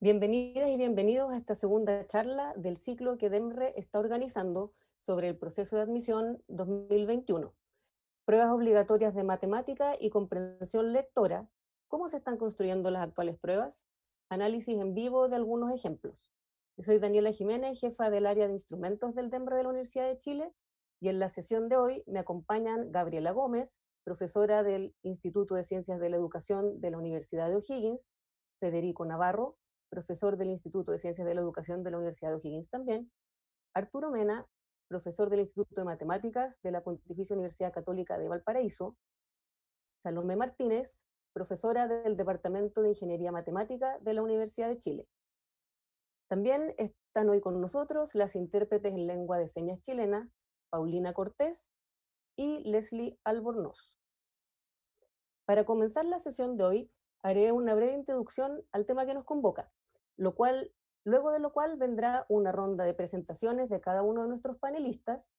Bienvenidas y bienvenidos a esta segunda charla del ciclo que DEMRE está organizando sobre el proceso de admisión 2021. Pruebas obligatorias de matemática y comprensión lectora. ¿Cómo se están construyendo las actuales pruebas? Análisis en vivo de algunos ejemplos. Yo soy Daniela Jiménez, jefa del área de instrumentos del DEMRE de la Universidad de Chile, y en la sesión de hoy me acompañan Gabriela Gómez, profesora del Instituto de Ciencias de la Educación de la Universidad de O'Higgins, Federico Navarro, profesor del Instituto de Ciencias de la Educación de la Universidad de O'Higgins también, Arturo Mena, profesor del Instituto de Matemáticas de la Pontificia Universidad Católica de Valparaíso, Salomé Martínez, profesora del Departamento de Ingeniería Matemática de la Universidad de Chile. También están hoy con nosotros las intérpretes en lengua de señas chilena, Paulina Cortés y Leslie Albornoz. Para comenzar la sesión de hoy, haré una breve introducción al tema que nos convoca, luego de lo cual vendrá una ronda de presentaciones de cada uno de nuestros panelistas.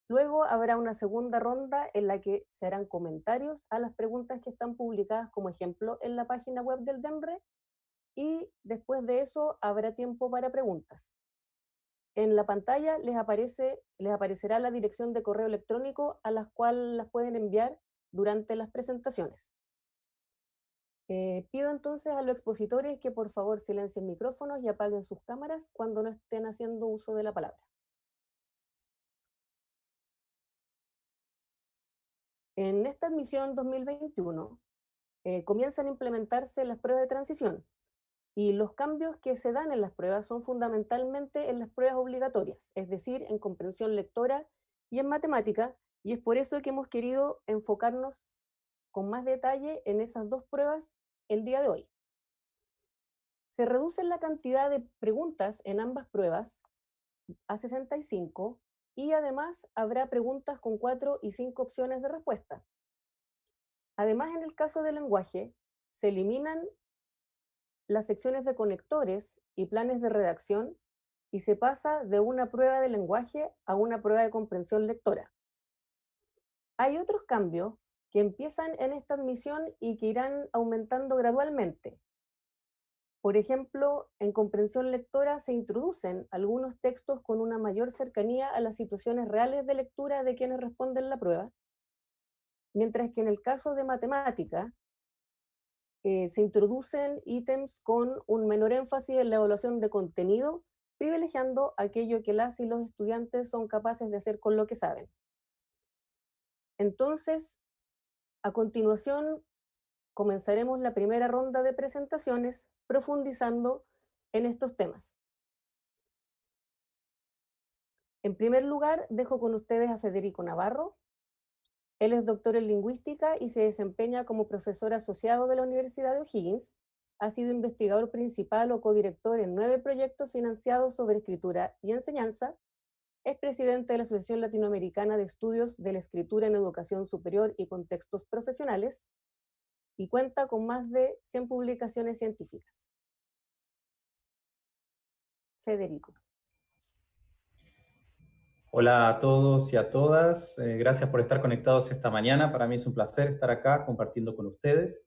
Luego habrá una segunda ronda en la que se harán comentarios a las preguntas que están publicadas como ejemplo en la página web del DEMRE, y después de eso habrá tiempo para preguntas. En la pantalla les aparecerá la dirección de correo electrónico a la cual las pueden enviar durante las presentaciones. Pido entonces a los expositores que por favor silencien micrófonos y apaguen sus cámaras cuando no estén haciendo uso de la palabra. En esta admisión 2021 comienzan a implementarse las pruebas de transición, y los cambios que se dan en las pruebas son fundamentalmente en las pruebas obligatorias, es decir, en comprensión lectora y en matemática, y es por eso que hemos querido enfocarnos con más detalle en esas dos pruebas el día de hoy. Se reduce la cantidad de preguntas en ambas pruebas a 65, y además habrá preguntas con 4 y 5 opciones de respuesta. Además, en el caso del lenguaje, se eliminan las secciones de conectores y planes de redacción y se pasa de una prueba de lenguaje a una prueba de comprensión lectora. Hay otros cambios que empiezan en esta admisión y que irán aumentando gradualmente. Por ejemplo, en comprensión lectora se introducen algunos textos con una mayor cercanía a las situaciones reales de lectura de quienes responden la prueba, mientras que en el caso de matemática se introducen ítems con un menor énfasis en la evaluación de contenido, privilegiando aquello que las y los estudiantes son capaces de hacer con lo que saben. Entonces, a continuación, comenzaremos la primera ronda de presentaciones profundizando en estos temas. En primer lugar, dejo con ustedes a Federico Navarro. Él es doctor en lingüística y se desempeña como profesor asociado de la Universidad de O'Higgins. Ha sido investigador principal o codirector en 9 proyectos financiados sobre escritura y enseñanza. Es presidente de la Asociación Latinoamericana de Estudios de la Escritura en Educación Superior y Contextos Profesionales, y cuenta con más de 100 publicaciones científicas. Federico. Hola a todos y a todas, gracias por estar conectados esta mañana. Para mí es un placer estar acá compartiendo con ustedes.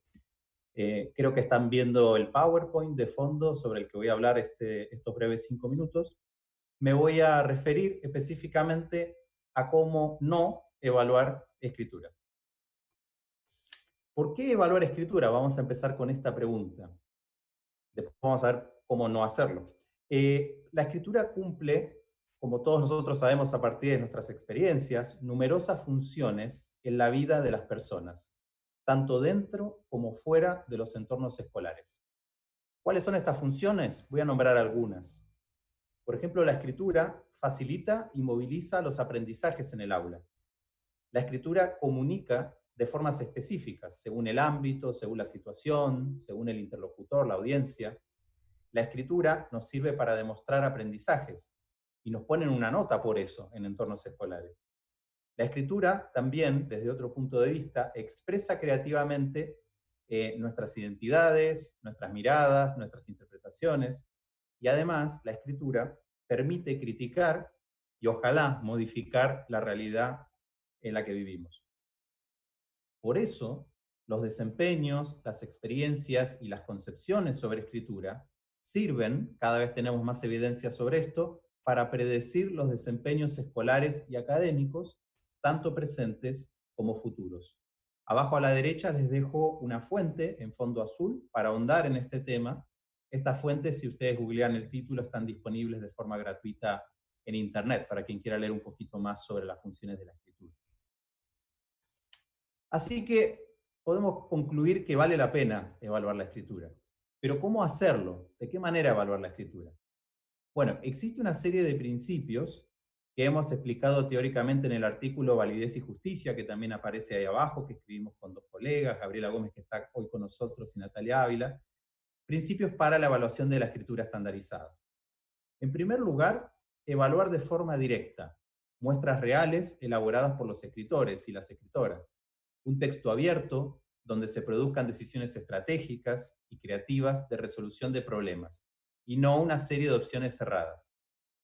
Creo que están viendo el PowerPoint de fondo sobre el que voy a hablar estos breves 5 minutos. Me voy a referir específicamente a cómo no evaluar escritura. ¿Por qué evaluar escritura? Vamos a empezar con esta pregunta. Después vamos a ver cómo no hacerlo. La escritura cumple, como todos nosotros sabemos a partir de nuestras experiencias, numerosas funciones en la vida de las personas, tanto dentro como fuera de los entornos escolares. ¿Cuáles son estas funciones? Voy a nombrar algunas. Por ejemplo, la escritura facilita y moviliza los aprendizajes en el aula. La escritura comunica de formas específicas, según el ámbito, según la situación, según el interlocutor, la audiencia. La escritura nos sirve para demostrar aprendizajes y nos ponen una nota por eso en entornos escolares. La escritura también, desde otro punto de vista, expresa creativamente nuestras identidades, nuestras miradas, nuestras interpretaciones, y además la escritura permite criticar y ojalá modificar la realidad en la que vivimos. Por eso, los desempeños, las experiencias y las concepciones sobre escritura Sirven, cada vez tenemos más evidencia sobre esto, para predecir los desempeños escolares y académicos, tanto presentes como futuros. Abajo a la derecha les dejo una fuente en fondo azul para ahondar en este tema. Estas fuentes, si ustedes googlean el título, están disponibles de forma gratuita en Internet, para quien quiera leer un poquito más sobre las funciones de la escritura. Así que podemos concluir que vale la pena evaluar la escritura. Pero ¿cómo hacerlo? ¿De qué manera evaluar la escritura? Bueno, existe una serie de principios que hemos explicado teóricamente en el artículo Validez y Justicia, que también aparece ahí abajo, que escribimos con dos colegas, Gabriela Gómez, que está hoy con nosotros, y Natalia Ávila. Principios para la evaluación de la escritura estandarizada. En primer lugar, evaluar de forma directa muestras reales elaboradas por los escritores y las escritoras. Un texto abierto donde se produzcan decisiones estratégicas y creativas de resolución de problemas, y no una serie de opciones cerradas.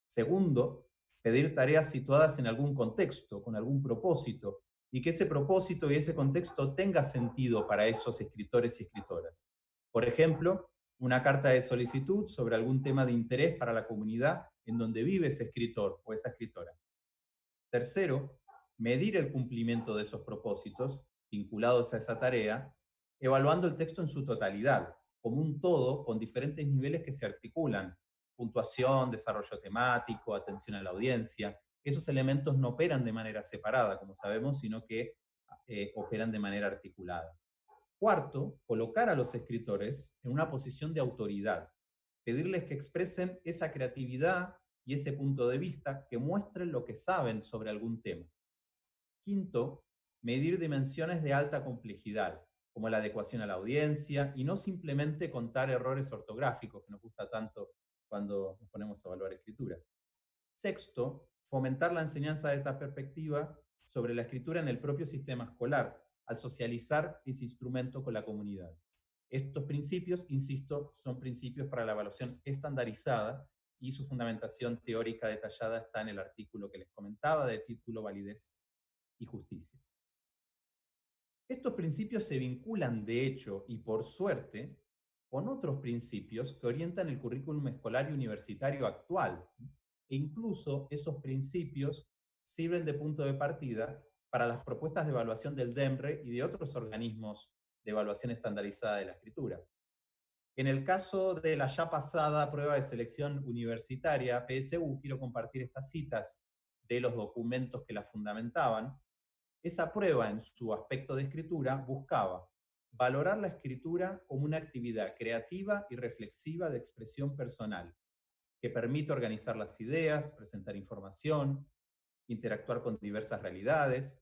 Segundo, pedir tareas situadas en algún contexto, con algún propósito, y que ese propósito y ese contexto tenga sentido para esos escritores y escritoras. Por ejemplo, una carta de solicitud sobre algún tema de interés para la comunidad en donde vive ese escritor o esa escritora. Tercero, medir el cumplimiento de esos propósitos vinculados a esa tarea, evaluando el texto en su totalidad, como un todo con diferentes niveles que se articulan: puntuación, desarrollo temático, atención a la audiencia. Esos elementos no operan de manera separada, como sabemos, sino que operan de manera articulada. Cuarto, colocar a los escritores en una posición de autoridad, pedirles que expresen esa creatividad y ese punto de vista, que muestren lo que saben sobre algún tema. Quinto, medir dimensiones de alta complejidad, como la adecuación a la audiencia, y no simplemente contar errores ortográficos, que nos gusta tanto cuando nos ponemos a evaluar escritura. Sexto, fomentar la enseñanza de esta perspectiva sobre la escritura en el propio sistema escolar, al socializar ese instrumento con la comunidad. Estos principios, insisto, son principios para la evaluación estandarizada, y su fundamentación teórica detallada está en el artículo que les comentaba, de título Validez y Justicia. Estos principios se vinculan, de hecho, y por suerte, con otros principios que orientan el currículum escolar y universitario actual. E incluso esos principios sirven de punto de partida para las propuestas de evaluación del DEMRE y de otros organismos de evaluación estandarizada de la escritura. En el caso de la ya pasada prueba de selección universitaria, PSU, quiero compartir estas citas de los documentos que la fundamentaban. Esa prueba, en su aspecto de escritura, buscaba valorar la escritura como una actividad creativa y reflexiva de expresión personal, que permite organizar las ideas, presentar información, interactuar con diversas realidades,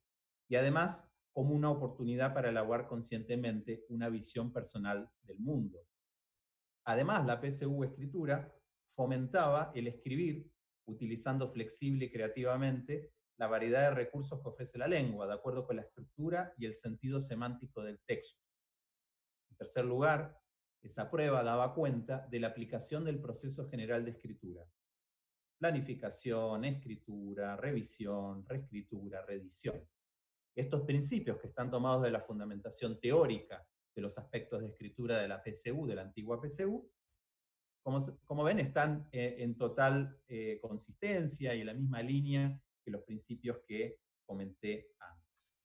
y además como una oportunidad para elaborar conscientemente una visión personal del mundo. Además, la PSU escritura fomentaba el escribir, utilizando flexible y creativamente la variedad de recursos que ofrece la lengua, de acuerdo con la estructura y el sentido semántico del texto. En tercer lugar, esa prueba daba cuenta de la aplicación del proceso general de escritura: planificación, escritura, revisión, reescritura, reedición. Estos principios, que están tomados de la fundamentación teórica de los aspectos de escritura de la PSU, de la antigua PSU, como ven, están en total consistencia y en la misma línea que los principios que comenté antes.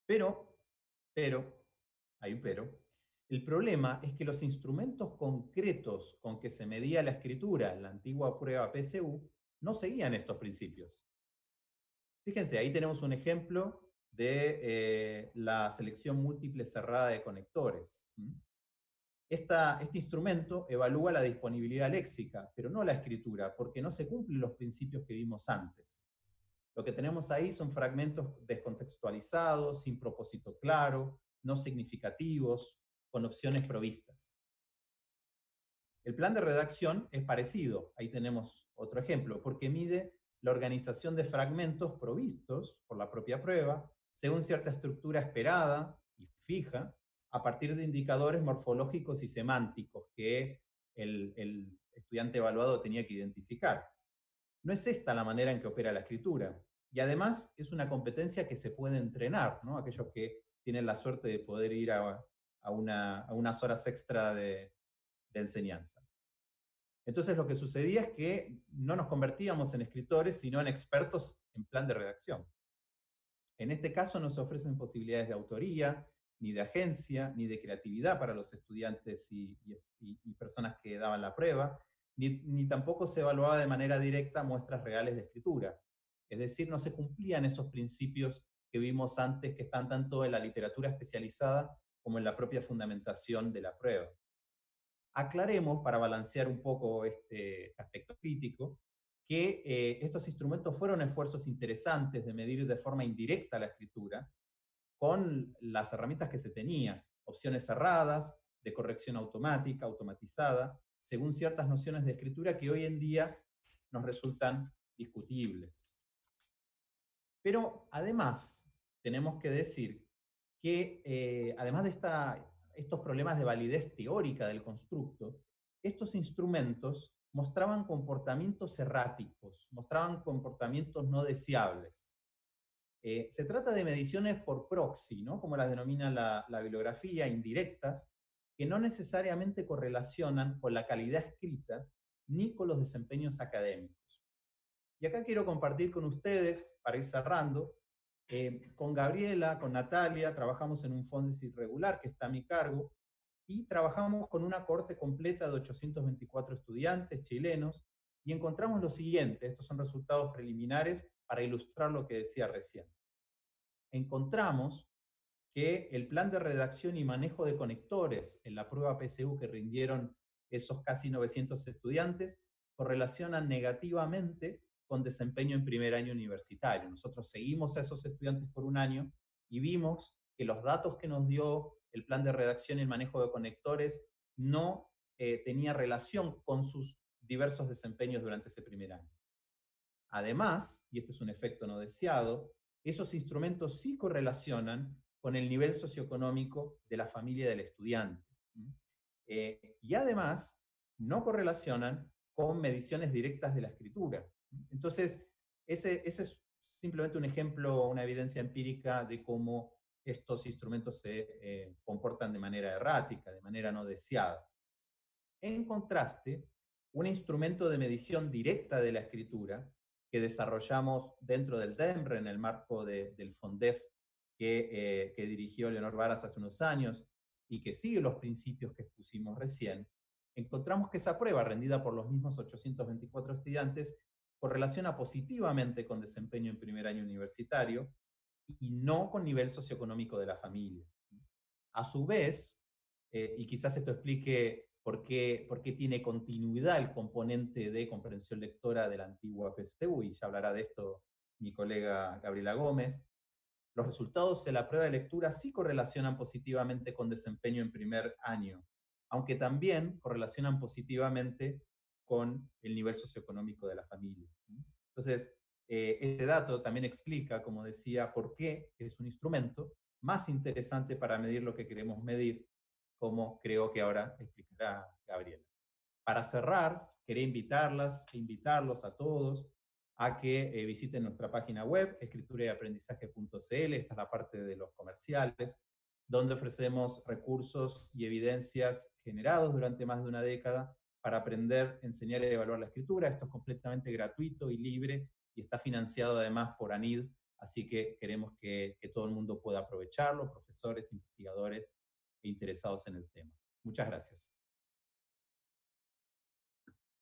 Pero, hay un pero, el problema es que los instrumentos concretos con que se medía la escritura en la antigua prueba PSU no seguían estos principios. Fíjense, ahí tenemos un ejemplo de la selección múltiple cerrada de conectores. Este instrumento evalúa la disponibilidad léxica, pero no la escritura, porque no se cumplen los principios que vimos antes. Lo que tenemos ahí son fragmentos descontextualizados, sin propósito claro, no significativos, con opciones provistas. El plan de redacción es parecido, ahí tenemos otro ejemplo, porque mide la organización de fragmentos provistos por la propia prueba, según cierta estructura esperada y fija, a partir de indicadores morfológicos y semánticos que el estudiante evaluado tenía que identificar. No es esta la manera en que opera la escritura, y además es una competencia que se puede entrenar, ¿no? Aquellos que tienen la suerte de poder ir a unas horas extra de de enseñanza. Entonces lo que sucedía es que no nos convertíamos en escritores, sino en expertos en plan de redacción. En este caso no se ofrecen posibilidades de autoría, ni de agencia, ni de creatividad para los estudiantes y personas que daban la prueba, ni tampoco se evaluaba de manera directa muestras reales de escritura. Es decir, no se cumplían esos principios que vimos antes, que están tanto en la literatura especializada como en la propia fundamentación de la prueba. Aclaremos, para balancear un poco este aspecto crítico, que estos instrumentos fueron esfuerzos interesantes de medir de forma indirecta la escritura, con las herramientas que se tenía, opciones cerradas, de corrección automática, automatizada, según ciertas nociones de escritura que hoy en día nos resultan discutibles. Pero además, tenemos que decir que además de estos problemas de validez teórica del constructo, estos instrumentos mostraban comportamientos erráticos, mostraban comportamientos no deseables. Se trata de mediciones por proxy, ¿no? Como las denomina la bibliografía, indirectas, que no necesariamente correlacionan con la calidad escrita ni con los desempeños académicos. Y acá quiero compartir con ustedes, para ir cerrando, con Gabriela, con Natalia, trabajamos en un Fondes irregular que está a mi cargo, y trabajamos con una cohorte completa de 824 estudiantes chilenos, y encontramos lo siguiente, estos son resultados preliminares para ilustrar lo que decía recién. Encontramos que el plan de redacción y manejo de conectores en la prueba PSU que rindieron esos casi 900 estudiantes correlacionan negativamente con desempeño en primer año universitario. Nosotros seguimos a esos estudiantes por un año y vimos que los datos que nos dio el plan de redacción y el manejo de conectores no tenía relación con sus diversos desempeños durante ese primer año. Además, y este es un efecto no deseado, esos instrumentos sí correlacionan con el nivel socioeconómico de la familia del estudiante. Y además, no correlacionan con mediciones directas de la escritura. Entonces, ese es simplemente un ejemplo, una evidencia empírica de cómo estos instrumentos se comportan de manera errática, de manera no deseada. En contraste, un instrumento de medición directa de la escritura que desarrollamos dentro del DEMRE en el marco del FONDEF que dirigió Leonor Varas hace unos años y que sigue los principios que expusimos recién, encontramos que esa prueba, rendida por los mismos 824 estudiantes, correlaciona positivamente con desempeño en primer año universitario y no con nivel socioeconómico de la familia. A su vez, y quizás esto explique por qué tiene continuidad el componente de comprensión lectora de la antigua PSU, y ya hablará de esto mi colega Gabriela Gómez, los resultados de la prueba de lectura sí correlacionan positivamente con desempeño en primer año, aunque también correlacionan positivamente con el nivel socioeconómico de la familia. Entonces, este dato también explica, como decía, por qué es un instrumento más interesante para medir lo que queremos medir, como creo que ahora explicará Gabriela. Para cerrar, quería invitarlos a todos a que visiten nuestra página web, escriturayaaprendizaje.cl, esta es la parte de los comerciales, donde ofrecemos recursos y evidencias generados durante más de una década para aprender, enseñar y evaluar la escritura. Esto es completamente gratuito y libre y está financiado además por ANID, así que queremos que todo el mundo pueda aprovecharlo, profesores, investigadores e interesados en el tema. Muchas gracias.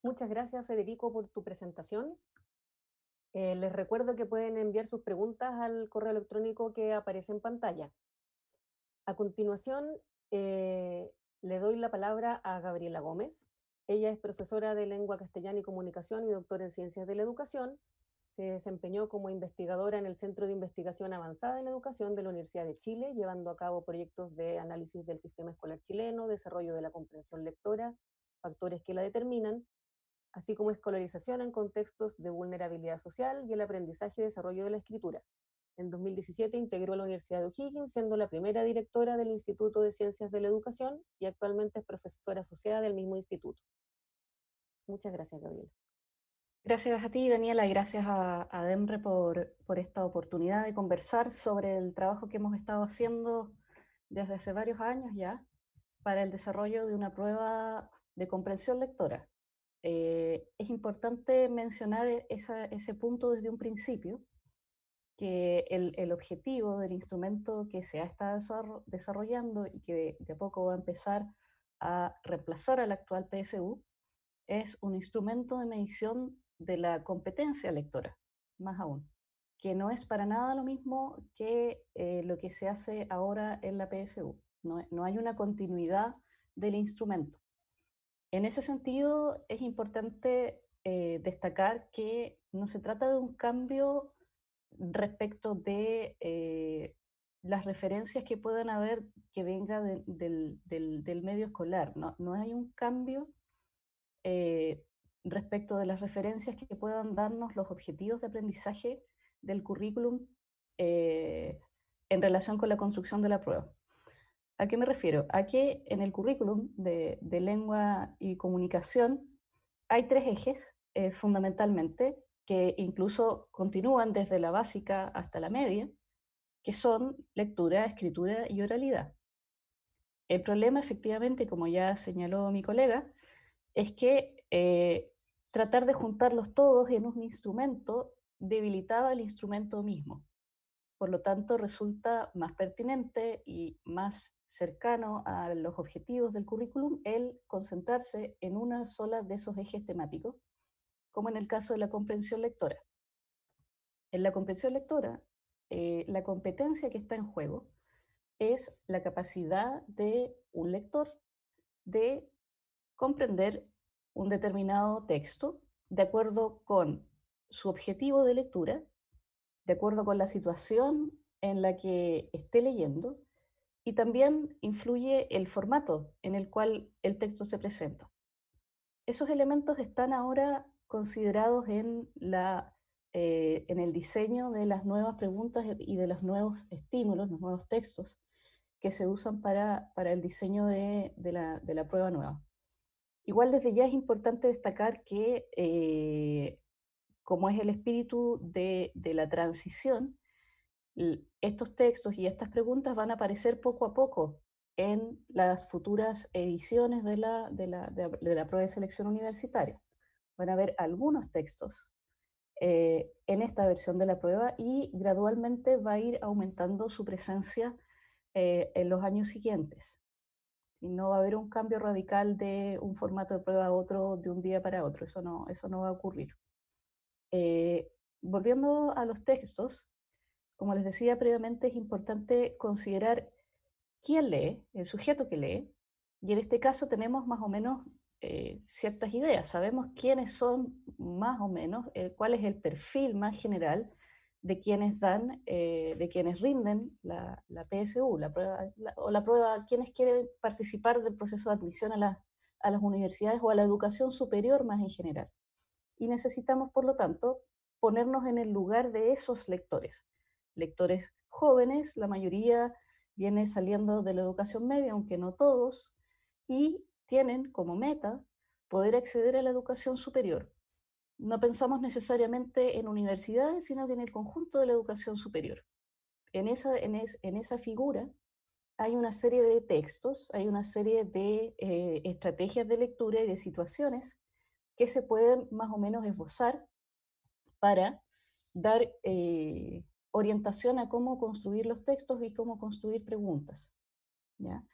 Muchas gracias, Federico, por tu presentación. Les recuerdo que pueden enviar sus preguntas al correo electrónico que aparece en pantalla. A continuación, le doy la palabra a Gabriela Gómez. Ella es profesora de Lengua Castellana y Comunicación y doctora en Ciencias de la Educación. Se desempeñó como investigadora en el Centro de Investigación Avanzada en Educación de la Universidad de Chile, llevando a cabo proyectos de análisis del sistema escolar chileno, desarrollo de la comprensión lectora, factores que la determinan, así como escolarización en contextos de vulnerabilidad social y el aprendizaje y desarrollo de la escritura. En 2017 integró la Universidad de O'Higgins, siendo la primera directora del Instituto de Ciencias de la Educación y actualmente es profesora asociada del mismo instituto. Muchas gracias, Gabriela. Gracias a ti, Daniela, y gracias a DEMRE por esta oportunidad de conversar sobre el trabajo que hemos estado haciendo desde hace varios años ya para el desarrollo de una prueba de comprensión lectora. Es importante mencionar ese punto desde un principio, que el objetivo del instrumento que se ha estado desarrollando y que de a poco va a empezar a reemplazar al actual PSU es un instrumento de medición de la competencia lectora, más aún, que no es para nada lo mismo que lo que se hace ahora en la PSU. No hay una continuidad del instrumento. En ese sentido, es importante destacar que no se trata de un cambio respecto de las referencias que puedan haber que venga del medio escolar. No hay un cambio respecto de las referencias que puedan darnos los objetivos de aprendizaje del currículum en relación con la construcción de la prueba. ¿A qué me refiero? A que en el currículum de lengua y comunicación hay 3 ejes fundamentalmente, que incluso continúan desde la básica hasta la media, que son lectura, escritura y oralidad. El problema, efectivamente, como ya señaló mi colega, es que tratar de juntarlos todos en un instrumento debilitaba el instrumento mismo. Por lo tanto, resulta más pertinente y más cercano a los objetivos del currículum el concentrarse en una sola de esos ejes temáticos, como en el caso de la comprensión lectora. En la comprensión lectora, la competencia que está en juego es la capacidad de un lector de comprender un determinado texto de acuerdo con su objetivo de lectura, de acuerdo con la situación en la que esté leyendo, y también influye el formato en el cual el texto se presenta. Esos elementos están ahora considerados en el diseño de las nuevas preguntas y de los nuevos estímulos, los nuevos textos que se usan para el diseño de la prueba nueva. Igual desde ya es importante destacar que, como es el espíritu de la transición, estos textos y estas preguntas van a aparecer poco a poco en las futuras ediciones de la prueba de selección universitaria. Van a haber algunos textos en esta versión de la prueba y gradualmente va a ir aumentando su presencia en los años siguientes. Y no va a haber un cambio radical de un formato de prueba a otro de un día para otro, eso no va a ocurrir. Volviendo a los textos, como les decía previamente, es importante considerar quién lee, el sujeto que lee, y en este caso tenemos más o menos ciertas ideas, sabemos quiénes son más o menos, cuál es el perfil más general de quienes dan, de quienes rinden la PSU, o la prueba, quienes quieren participar del proceso de admisión a las universidades o a la educación superior más en general. Y necesitamos, por lo tanto, ponernos en el lugar de esos lectores. Lectores jóvenes, la mayoría viene saliendo de la educación media, aunque no todos, y tienen como meta poder acceder a la educación superior. No pensamos necesariamente en universidades, sino que en el conjunto de la educación superior. En esa figura hay una serie de textos, hay una serie de estrategias de lectura y de situaciones que se pueden más o menos esbozar para dar orientación a cómo construir los textos y cómo construir preguntas, ¿ya?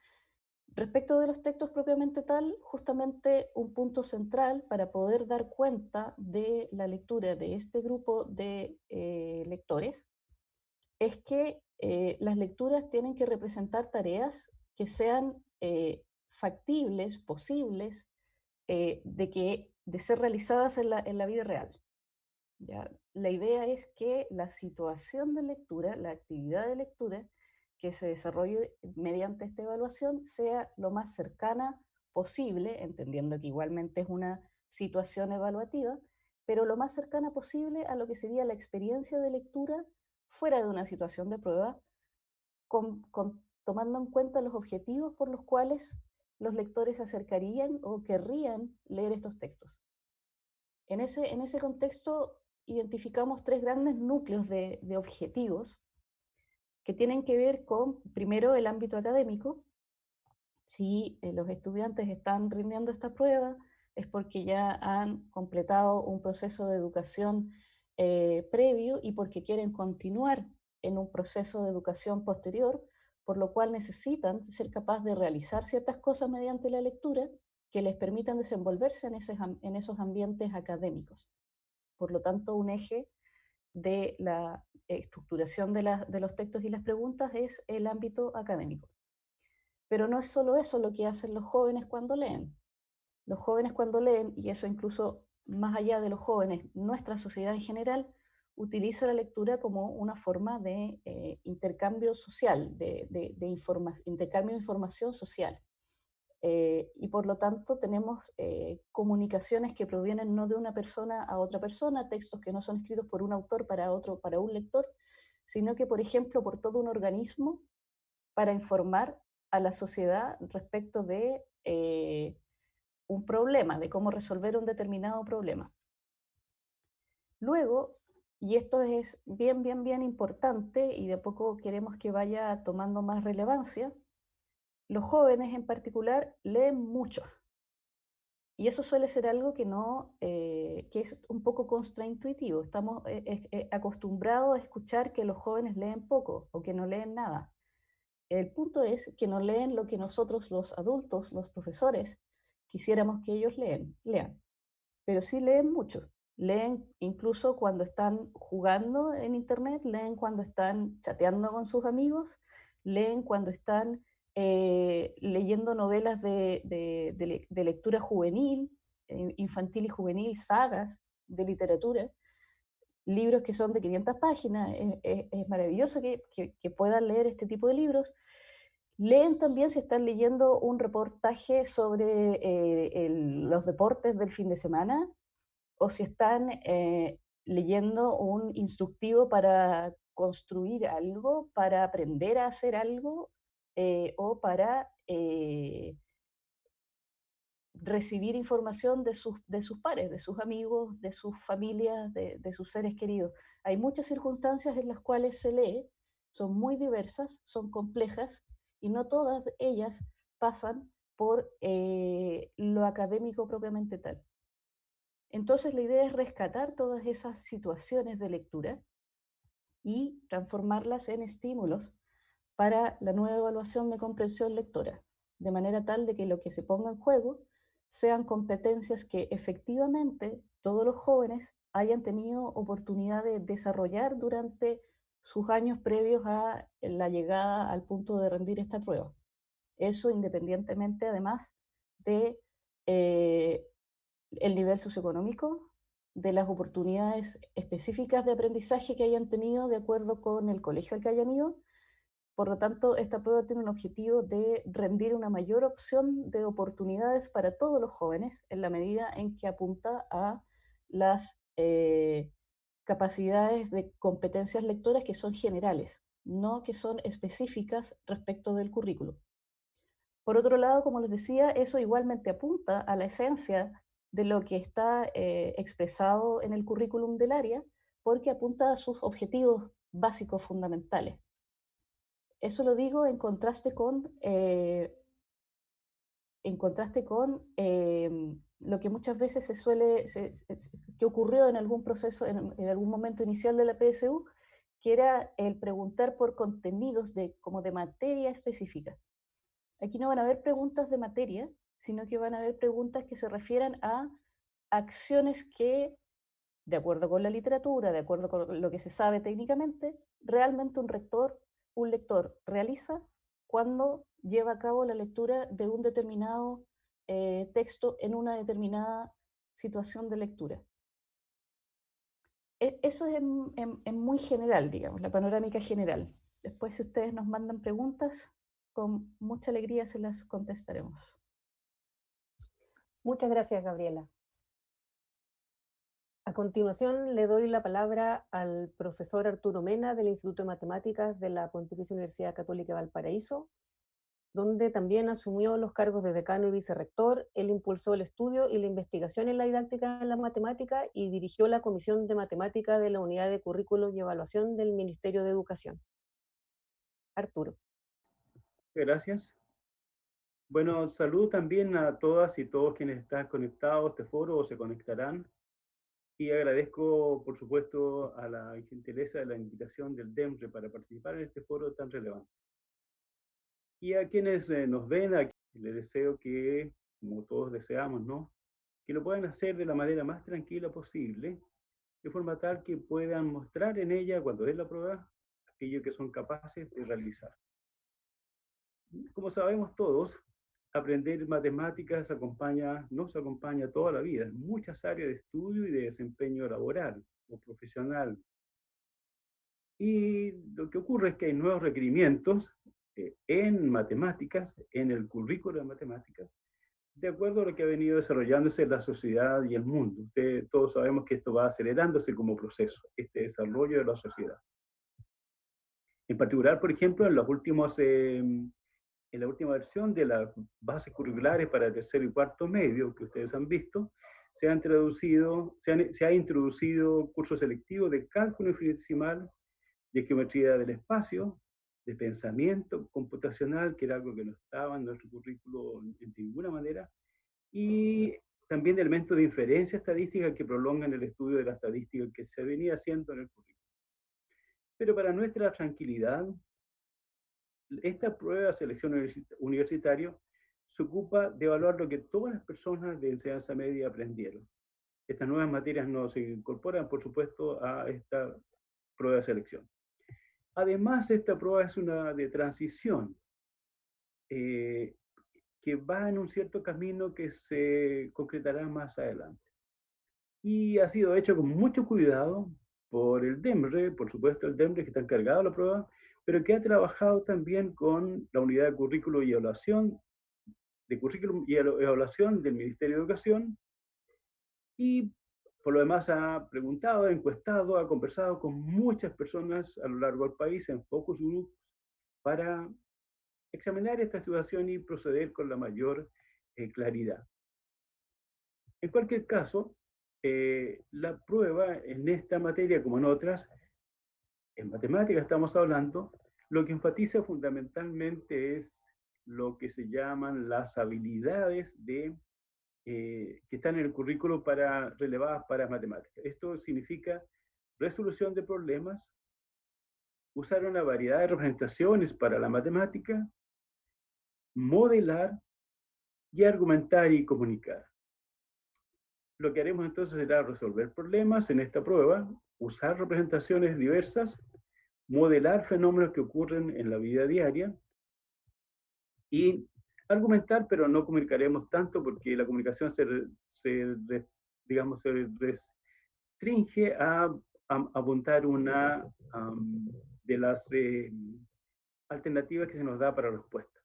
Respecto de los textos propiamente tal, justamente un punto central para poder dar cuenta de la lectura de este grupo de lectores es que las lecturas tienen que representar tareas que sean factibles, posibles, de ser realizadas en la vida real. ¿Ya? La idea es que la situación de lectura, la actividad de lectura que se desarrolle mediante esta evaluación sea lo más cercana posible, entendiendo que igualmente es una situación evaluativa, pero lo más cercana posible a lo que sería la experiencia de lectura fuera de una situación de prueba, tomando en cuenta los objetivos por los cuales los lectores se acercarían o querrían leer estos textos. En ese contexto identificamos 3 grandes núcleos de objetivos que tienen que ver con, primero, el ámbito académico, Si los estudiantes están rindiendo esta prueba, es porque ya han completado un proceso de educación previo y porque quieren continuar en un proceso de educación posterior, por lo cual necesitan ser capaces de realizar ciertas cosas mediante la lectura que les permitan desenvolverse en esos ambientes académicos. Por lo tanto, un eje de la estructuración de los textos y las preguntas es el ámbito académico. Pero no es solo eso lo que hacen los jóvenes cuando leen. Los jóvenes cuando leen, y eso incluso más allá de los jóvenes, nuestra sociedad en general utiliza la lectura como una forma de intercambio social, intercambio de información social. Y por lo tanto tenemos comunicaciones que provienen no de una persona a otra persona, textos que no son escritos por un autor para otro, para un lector, sino que, por ejemplo, por todo un organismo para informar a la sociedad respecto de un problema, de cómo resolver un determinado problema. Luego, y esto es bien importante y de a poco queremos que vaya tomando más relevancia, los jóvenes en particular leen mucho. Y eso suele ser algo que no, que es un poco contraintuitivo. Estamos acostumbrados a escuchar que los jóvenes leen poco o que no leen nada. El punto es que no leen lo que nosotros, los adultos, los profesores, quisiéramos que ellos lean. Pero sí leen mucho. Leen incluso cuando están jugando en internet, leen cuando están chateando con sus amigos, leen cuando están leyendo novelas de lectura juvenil, infantil y juvenil, sagas de literatura, libros que son de 500 páginas. Es maravilloso que puedan leer este tipo de libros. Leen también si están leyendo un reportaje sobre los deportes del fin de semana, o si están leyendo un instructivo para construir algo, para aprender a hacer algo, o para recibir información de sus pares, de sus amigos, de sus familias, de sus seres queridos. Hay muchas circunstancias en las cuales se lee, son muy diversas, son complejas, y no todas ellas pasan por lo académico propiamente tal. Entonces la idea es rescatar todas esas situaciones de lectura y transformarlas en estímulos para la nueva evaluación de comprensión lectora, de manera tal de que lo que se ponga en juego sean competencias que efectivamente todos los jóvenes hayan tenido oportunidad de desarrollar durante sus años previos a la llegada al punto de rendir esta prueba. Eso independientemente además de el nivel socioeconómico, de las oportunidades específicas de aprendizaje que hayan tenido de acuerdo con el colegio al que hayan ido. Por lo tanto, esta prueba tiene un objetivo de rendir una mayor opción de oportunidades para todos los jóvenes en la medida en que apunta a las capacidades de competencias lectoras que son generales, no que son específicas respecto del currículo. Por otro lado, como les decía, eso igualmente apunta a la esencia de lo que está expresado en el currículum del área, porque apunta a sus objetivos básicos fundamentales. Eso lo digo en contraste con lo que muchas veces que ocurrió en algún proceso, en algún momento inicial de la PSU, que era el preguntar por contenidos como de materia específica. Aquí no van a haber preguntas de materia, sino que van a haber preguntas que se refieran a acciones que, de acuerdo con la literatura, de acuerdo con lo que se sabe técnicamente, realmente un lector realiza cuando lleva a cabo la lectura de un determinado texto en una determinada situación de lectura. Eso es en muy general, digamos, la panorámica general. Después, si ustedes nos mandan preguntas, con mucha alegría se las contestaremos. Muchas gracias, Gabriela. A continuación, le doy la palabra al profesor Arturo Mena del Instituto de Matemáticas de la Pontificia Universidad Católica de Valparaíso, donde también asumió los cargos de decano y vicerrector. Él impulsó el estudio y la investigación en la didáctica de la matemática y dirigió la Comisión de Matemática de la Unidad de Currículo y Evaluación del Ministerio de Educación. Arturo. Gracias. Bueno, salud también a todas y todos quienes están conectados a este foro o se conectarán. Y agradezco, por supuesto, a la gentileza de la invitación del DEMRE para participar en este foro tan relevante. Y a quienes nos ven, aquí, les deseo que, como todos deseamos, ¿no?, que lo puedan hacer de la manera más tranquila posible, de forma tal que puedan mostrar en ella, cuando den la prueba, aquello que son capaces de realizar. Como sabemos todos, aprender matemáticas nos acompaña toda la vida, en muchas áreas de estudio y de desempeño laboral o profesional. Y lo que ocurre es que hay nuevos requerimientos en matemáticas, en el currículo de matemáticas, de acuerdo a lo que ha venido desarrollándose en la sociedad y el mundo. Todos sabemos que esto va acelerándose como proceso, este desarrollo de la sociedad. En particular, por ejemplo, en la última versión de las bases curriculares para tercero y cuarto medio que ustedes han visto, se ha introducido cursos selectivos de cálculo infinitesimal, de geometría del espacio, de pensamiento computacional, que era algo que no estaba en nuestro currículo de ninguna manera, y también de elementos de inferencia estadística que prolongan el estudio de la estadística que se venía haciendo en el currículo. Pero para nuestra tranquilidad, esta prueba de selección universitaria se ocupa de evaluar lo que todas las personas de enseñanza media aprendieron. Estas nuevas materias no se incorporan, por supuesto, a esta prueba de selección. Además, esta prueba es una de transición, que va en un cierto camino que se concretará más adelante. Y ha sido hecho con mucho cuidado por el DEMRE, por supuesto el DEMRE que está encargado de la prueba, pero que ha trabajado también con la unidad de currículo y evaluación, del Ministerio de Educación, y por lo demás ha preguntado, ha encuestado, ha conversado con muchas personas a lo largo del país en focus groups para examinar esta situación y proceder con la mayor claridad. En cualquier caso, la prueba en esta materia, como en otras, en matemáticas estamos hablando, lo que enfatiza fundamentalmente es lo que se llaman las habilidades que están en el currículo relevadas para matemáticas. Esto significa resolución de problemas, usar una variedad de representaciones para la matemática, modelar y argumentar y comunicar. Lo que haremos entonces será resolver problemas en esta prueba, usar representaciones diversas, modelar fenómenos que ocurren en la vida diaria y argumentar, pero no comunicaremos tanto porque la comunicación se restringe a apuntar una de las alternativas que se nos da para respuesta.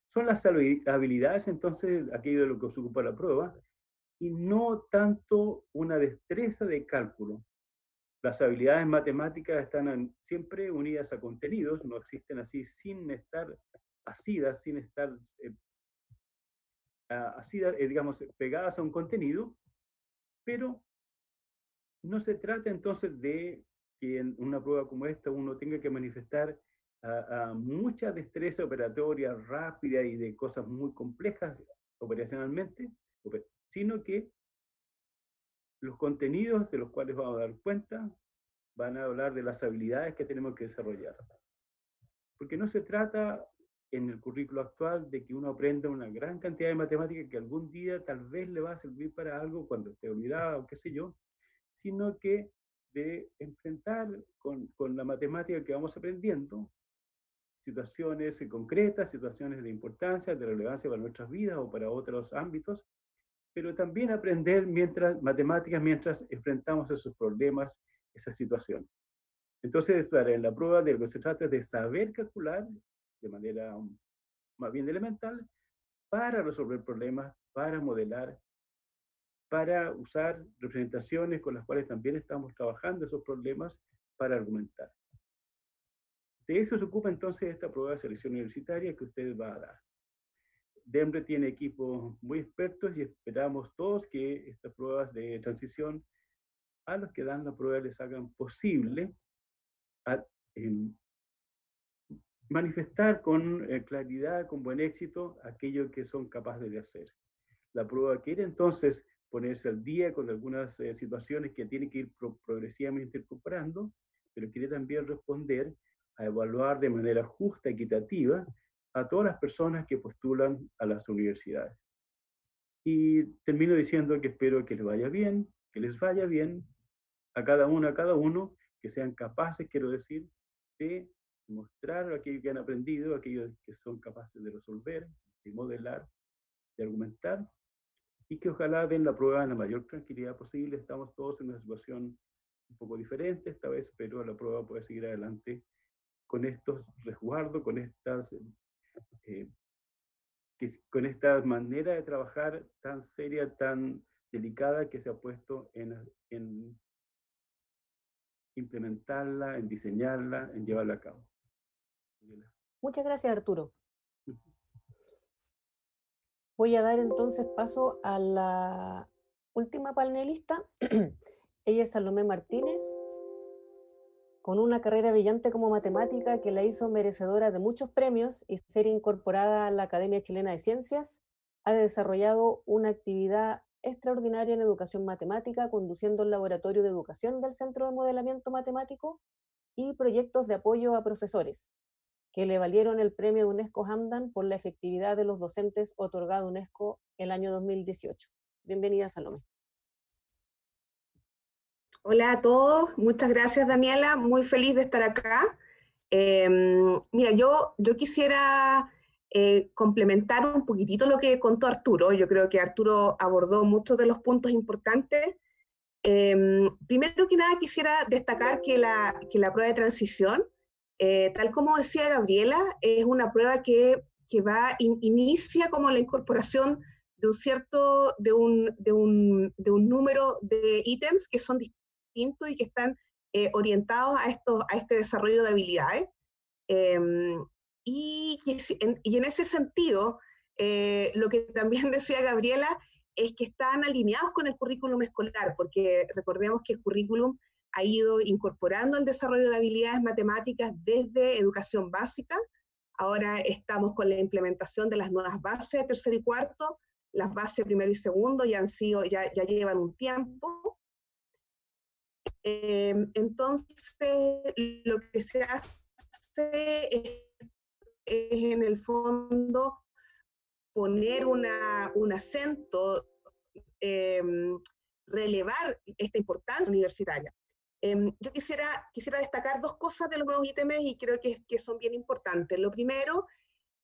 Son las habilidades, entonces, aquello de lo que se ocupa la prueba, y no tanto una destreza de cálculo. Las habilidades matemáticas están siempre unidas a contenidos, no existen así sin estar asidas, sin estar digamos, pegadas a un contenido, pero no se trata entonces de que en una prueba como esta uno tenga que manifestar mucha destreza operatoria rápida y de cosas muy complejas operacionalmente, sino que los contenidos de los cuales vamos a dar cuenta van a hablar de las habilidades que tenemos que desarrollar. Porque no se trata en el currículo actual de que uno aprenda una gran cantidad de matemáticas que algún día tal vez le va a servir para algo cuando esté olvidado o qué sé yo, sino que de enfrentar con la matemática que vamos aprendiendo situaciones concretas, situaciones de importancia, de relevancia para nuestras vidas o para otros ámbitos, pero también aprender matemáticas mientras enfrentamos esos problemas, esas situaciones. Entonces, en la prueba de lo que se trata es de saber calcular de manera más bien elemental para resolver problemas, para modelar, para usar representaciones con las cuales también estamos trabajando esos problemas para argumentar. De eso se ocupa entonces esta prueba de selección universitaria que usted va a dar. DEMRE tiene equipos muy expertos y esperamos todos que estas pruebas de transición a los que dan la prueba les hagan posible manifestar con claridad, con buen éxito, aquello que son capaces de hacer. La prueba quiere entonces ponerse al día con algunas situaciones que tiene que ir progresivamente incorporando, pero quiere también responder a evaluar de manera justa, equitativa, a todas las personas que postulan a las universidades. Y termino diciendo que espero que les vaya bien a cada uno, que sean capaces, quiero decir, de mostrar aquello que han aprendido, aquello que son capaces de resolver, de modelar, de argumentar, y que ojalá den la prueba en la mayor tranquilidad posible. Estamos todos en una situación un poco diferente esta vez, pero la prueba puede seguir adelante con estos resguardos, con esta manera de trabajar tan seria, tan delicada que se ha puesto en implementarla, en diseñarla, en llevarla a cabo. Muchas gracias, Arturo. Voy a dar entonces paso a la última panelista. Ella es Salomé Martínez, con una carrera brillante como matemática que la hizo merecedora de muchos premios y ser incorporada a la Academia Chilena de Ciencias. Ha desarrollado una actividad extraordinaria en educación matemática, conduciendo el laboratorio de educación del Centro de Modelamiento Matemático y proyectos de apoyo a profesores, que le valieron el premio UNESCO Hamdan por la efectividad de los docentes otorgado UNESCO el año 2018. Bienvenida, Salomé. Hola a todos, muchas gracias Daniela, muy feliz de estar acá. Mira, yo quisiera complementar un poquitito lo que contó Arturo. Yo creo que Arturo abordó muchos de los puntos importantes. Primero que nada quisiera destacar que la prueba de transición, tal como decía Gabriela, es una prueba que inicia como la incorporación de un número de ítems que son distintos y que están orientados a este desarrollo de habilidades. Y en ese sentido, lo que también decía Gabriela es que están alineados con el currículum escolar, porque recordemos que el currículum ha ido incorporando el desarrollo de habilidades matemáticas desde educación básica. Ahora estamos con la implementación de las nuevas bases de tercero y cuarto. Las bases primero y segundo ya llevan un tiempo. Entonces, lo que se hace es en el fondo poner un acento, relevar esta importancia universitaria. Yo quisiera destacar dos cosas de los nuevos ítems y creo que son bien importantes. Lo primero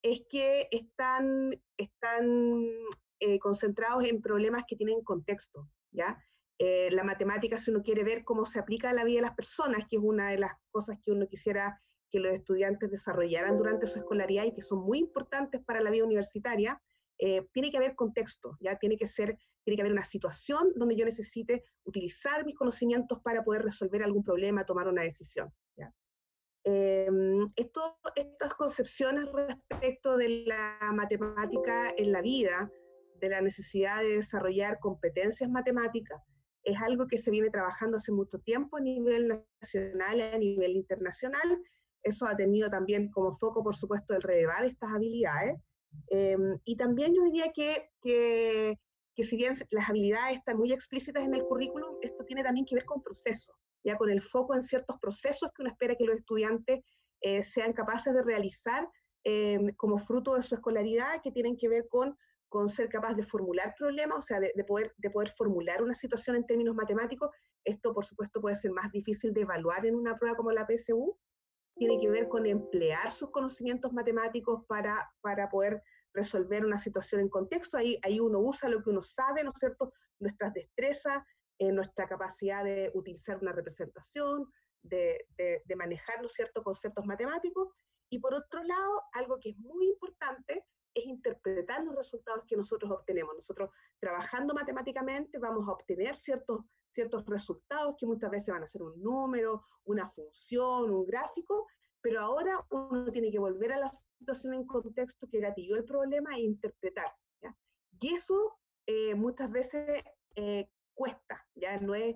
es que están concentrados en problemas que tienen contexto, ¿ya? La matemática, si uno quiere ver cómo se aplica a la vida de las personas, que es una de las cosas que uno quisiera que los estudiantes desarrollaran durante su escolaridad y que son muy importantes para la vida universitaria, tiene que haber contexto, ¿ya? Tiene que haber una situación donde yo necesite utilizar mis conocimientos para poder resolver algún problema, tomar una decisión, ¿ya? Estas concepciones respecto de la matemática en la vida, de la necesidad de desarrollar competencias matemáticas, es algo que se viene trabajando hace mucho tiempo a nivel nacional y a nivel internacional. Eso ha tenido también como foco, por supuesto, el relevar estas habilidades. Y también yo diría que si bien las habilidades están muy explícitas en el currículum, esto tiene también que ver con procesos, ya con el foco en ciertos procesos que uno espera que los estudiantes sean capaces de realizar como fruto de su escolaridad, que tienen que ver con ser capaz de formular problemas, o sea, de poder formular una situación en términos matemáticos. Esto, por supuesto, puede ser más difícil de evaluar en una prueba como la PSU. Tiene que ver con emplear sus conocimientos matemáticos para poder resolver una situación en contexto. Ahí uno usa lo que uno sabe, ¿no es cierto? Nuestras destrezas, nuestra capacidad de utilizar una representación, de manejar, ¿no es cierto?, conceptos matemáticos. Y por otro lado, algo que es muy importante es interpretar los resultados que nosotros obtenemos. Nosotros, trabajando matemáticamente, vamos a obtener ciertos resultados que muchas veces van a ser un número, una función, un gráfico, pero ahora uno tiene que volver a la situación en contexto que gatilló el problema e interpretar, ¿ya? Y eso muchas veces cuesta, ¿ya? No es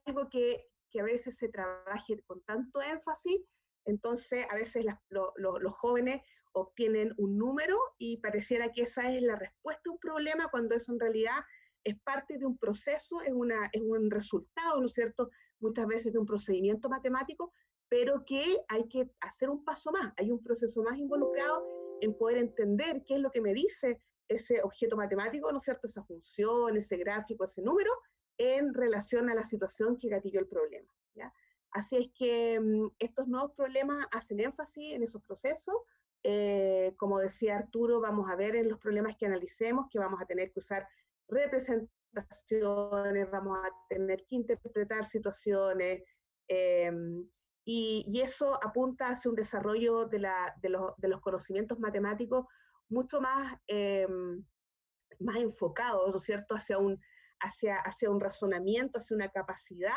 algo que a veces se trabaje con tanto énfasis, Entonces, a veces los jóvenes obtienen un número y pareciera que esa es la respuesta a un problema, cuando eso en realidad es parte de un proceso, es un resultado, ¿no es cierto?, muchas veces de un procedimiento matemático, pero que hay que hacer un paso más, hay un proceso más involucrado en poder entender qué es lo que me dice ese objeto matemático, ¿no es cierto?, esa función, ese gráfico, ese número, en relación a la situación que gatilló el problema, ¿ya? Así es que estos nuevos problemas hacen énfasis en esos procesos. Como decía Arturo, vamos a ver en los problemas que analicemos que vamos a tener que usar representaciones, vamos a tener que interpretar situaciones, y eso apunta hacia un desarrollo de los conocimientos matemáticos mucho más, más enfocados, ¿no es cierto?, hacia un razonamiento, hacia una capacidad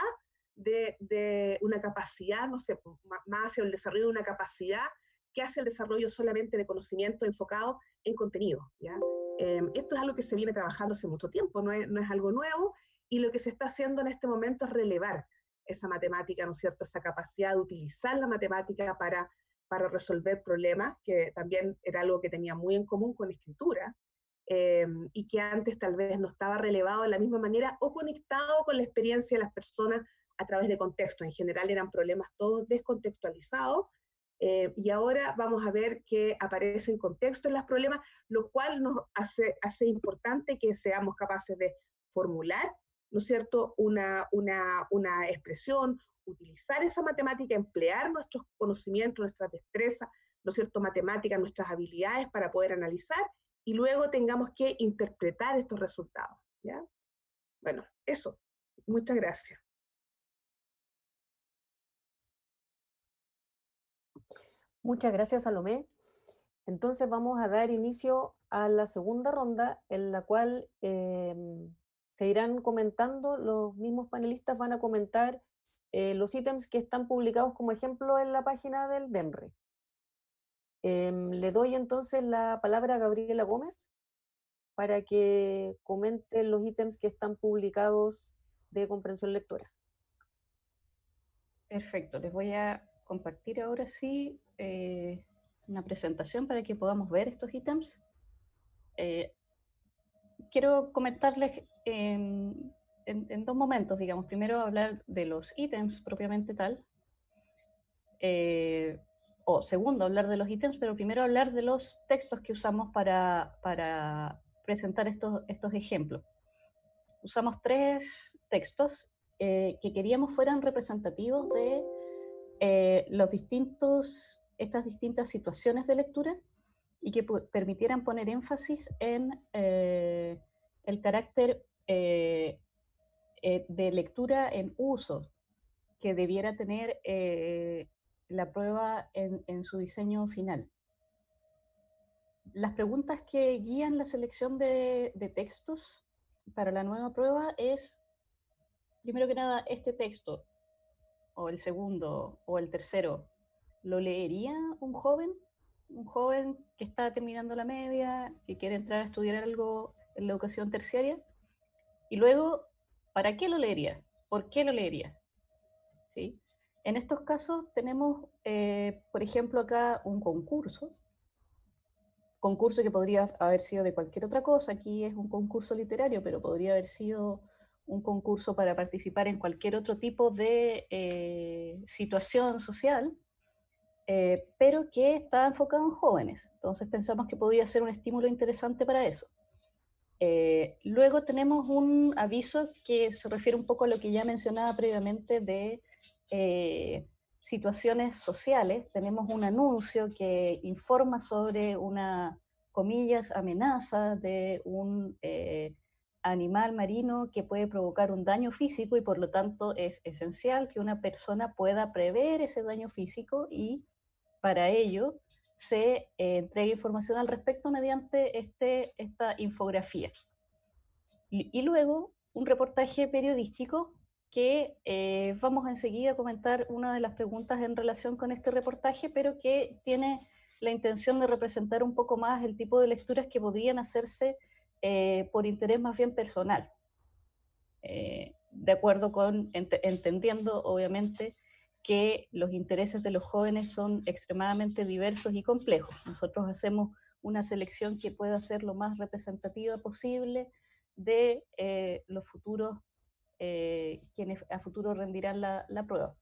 una capacidad, no sé, más hacia el desarrollo de una capacidad que hace el desarrollo solamente de conocimiento enfocado en contenido, ¿ya? Esto es algo que se viene trabajando hace mucho tiempo, no es algo nuevo, y lo que se está haciendo en este momento es relevar esa matemática, ¿no es cierto?, esa capacidad de utilizar la matemática para resolver problemas, que también era algo que tenía muy en común con la escritura, y que antes tal vez no estaba relevado de la misma manera o conectado con la experiencia de las personas a través de contexto. En general eran problemas todos descontextualizados, y ahora vamos a ver que aparecen contextos en los problemas, lo cual nos hace importante que seamos capaces de formular, ¿no es cierto?, una expresión, utilizar esa matemática, emplear nuestros conocimientos, nuestras destrezas, ¿no es cierto?, matemáticas, nuestras habilidades para poder analizar, y luego tengamos que interpretar estos resultados, ¿ya? Bueno, eso. Muchas gracias. Muchas gracias, Salomé. Entonces vamos a dar inicio a la segunda ronda, en la cual se irán comentando, los mismos panelistas van a comentar los ítems que están publicados como ejemplo en la página del DEMRE. Le doy entonces la palabra a Gabriela Gómez para que comente los ítems que están publicados de comprensión lectora. Perfecto, les voy a compartir ahora sí una presentación para que podamos ver estos ítems. Quiero comentarles en dos momentos, digamos. Primero hablar de los ítems propiamente tal, o segundo hablar de los ítems, pero primero hablar de los textos que usamos para presentar estos ejemplos. Usamos 3 textos que queríamos fueran representativos de estas distintas situaciones de lectura y que permitieran poner énfasis en el carácter de lectura en uso que debiera tener la prueba en su diseño final. Las preguntas que guían la selección de textos para la nueva prueba es, primero que nada, este texto, o el segundo, o el tercero, ¿lo leería un joven? Un joven que está terminando la media, que quiere entrar a estudiar algo en la educación terciaria. Y luego, ¿para qué lo leería? ¿Por qué lo leería? ¿Sí? En estos casos tenemos, por ejemplo, acá un concurso que podría haber sido de cualquier otra cosa. Aquí es un concurso literario, pero podría haber sido un concurso para participar en cualquier otro tipo de situación social, pero que está enfocado en jóvenes. Entonces pensamos que podría ser un estímulo interesante para eso. Luego tenemos un aviso que se refiere un poco a lo que ya mencionaba previamente de situaciones sociales. Tenemos un anuncio que informa sobre una, comillas, amenaza de un animal marino que puede provocar un daño físico, y por lo tanto es esencial que una persona pueda prever ese daño físico, y para ello se entregue información al respecto mediante esta infografía. Y luego un reportaje periodístico que vamos enseguida a comentar una de las preguntas en relación con este reportaje, pero que tiene la intención de representar un poco más el tipo de lecturas que podrían hacerse por interés más bien personal, de acuerdo con, entendiendo obviamente que los intereses de los jóvenes son extremadamente diversos y complejos. Nosotros hacemos una selección que pueda ser lo más representativa posible de los futuros, quienes a futuro rendirán la prueba.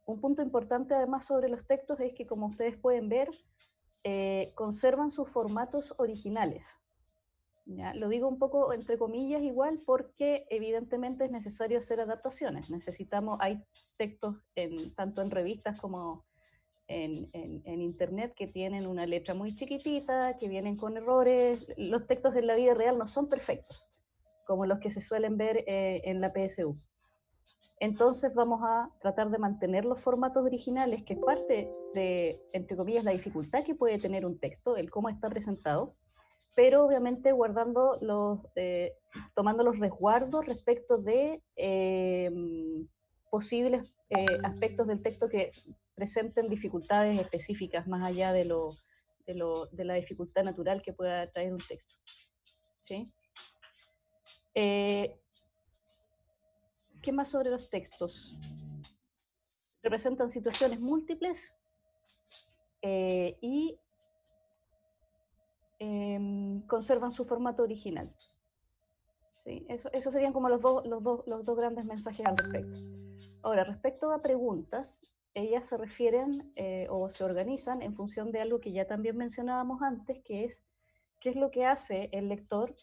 Un punto importante además sobre los textos es que, como ustedes pueden ver, conservan sus formatos originales. ¿Ya? Lo digo un poco entre comillas igual porque evidentemente es necesario hacer adaptaciones. Hay textos tanto en revistas como en internet que tienen una letra muy chiquitita, que vienen con errores. Los textos de la vida real no son perfectos, como los que se suelen ver en la PSU. Entonces vamos a tratar de mantener los formatos originales, que es parte de, entre comillas, la dificultad que puede tener un texto, el cómo está presentado, pero obviamente tomando los resguardos respecto de posibles aspectos del texto que presenten dificultades específicas más allá de la dificultad natural que pueda traer un texto. ¿Sí? ¿Qué más sobre los textos? Representan situaciones múltiples y conservan su formato original. ¿Sí? Eso serían como los dos grandes mensajes al respecto. Ahora, respecto a preguntas, ellas se refieren o se organizan en función de algo que ya también mencionábamos antes, que es qué es lo que hace el lector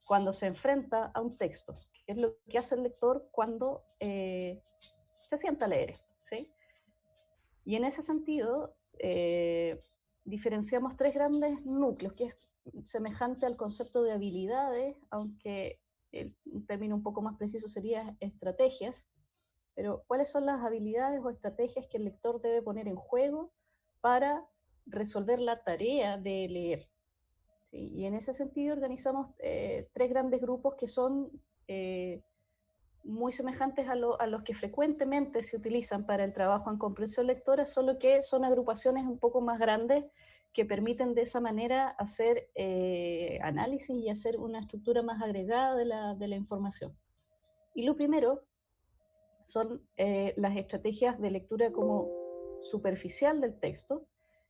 cuando se enfrenta a un texto, qué es lo que hace el lector cuando se sienta a leer. ¿Sí? Y en ese sentido, diferenciamos tres grandes núcleos, que es semejante al concepto de habilidades, aunque un término un poco más preciso sería estrategias. Pero ¿cuáles son las habilidades o estrategias que el lector debe poner en juego para resolver la tarea de leer? ¿Sí? Y en ese sentido organizamos tres grandes grupos que son muy semejantes a los que frecuentemente se utilizan para el trabajo en comprensión lectora, solo que son agrupaciones un poco más grandes que permiten de esa manera hacer análisis y hacer una estructura más agregada de la información. Y lo primero son las estrategias de lectura como superficial del texto,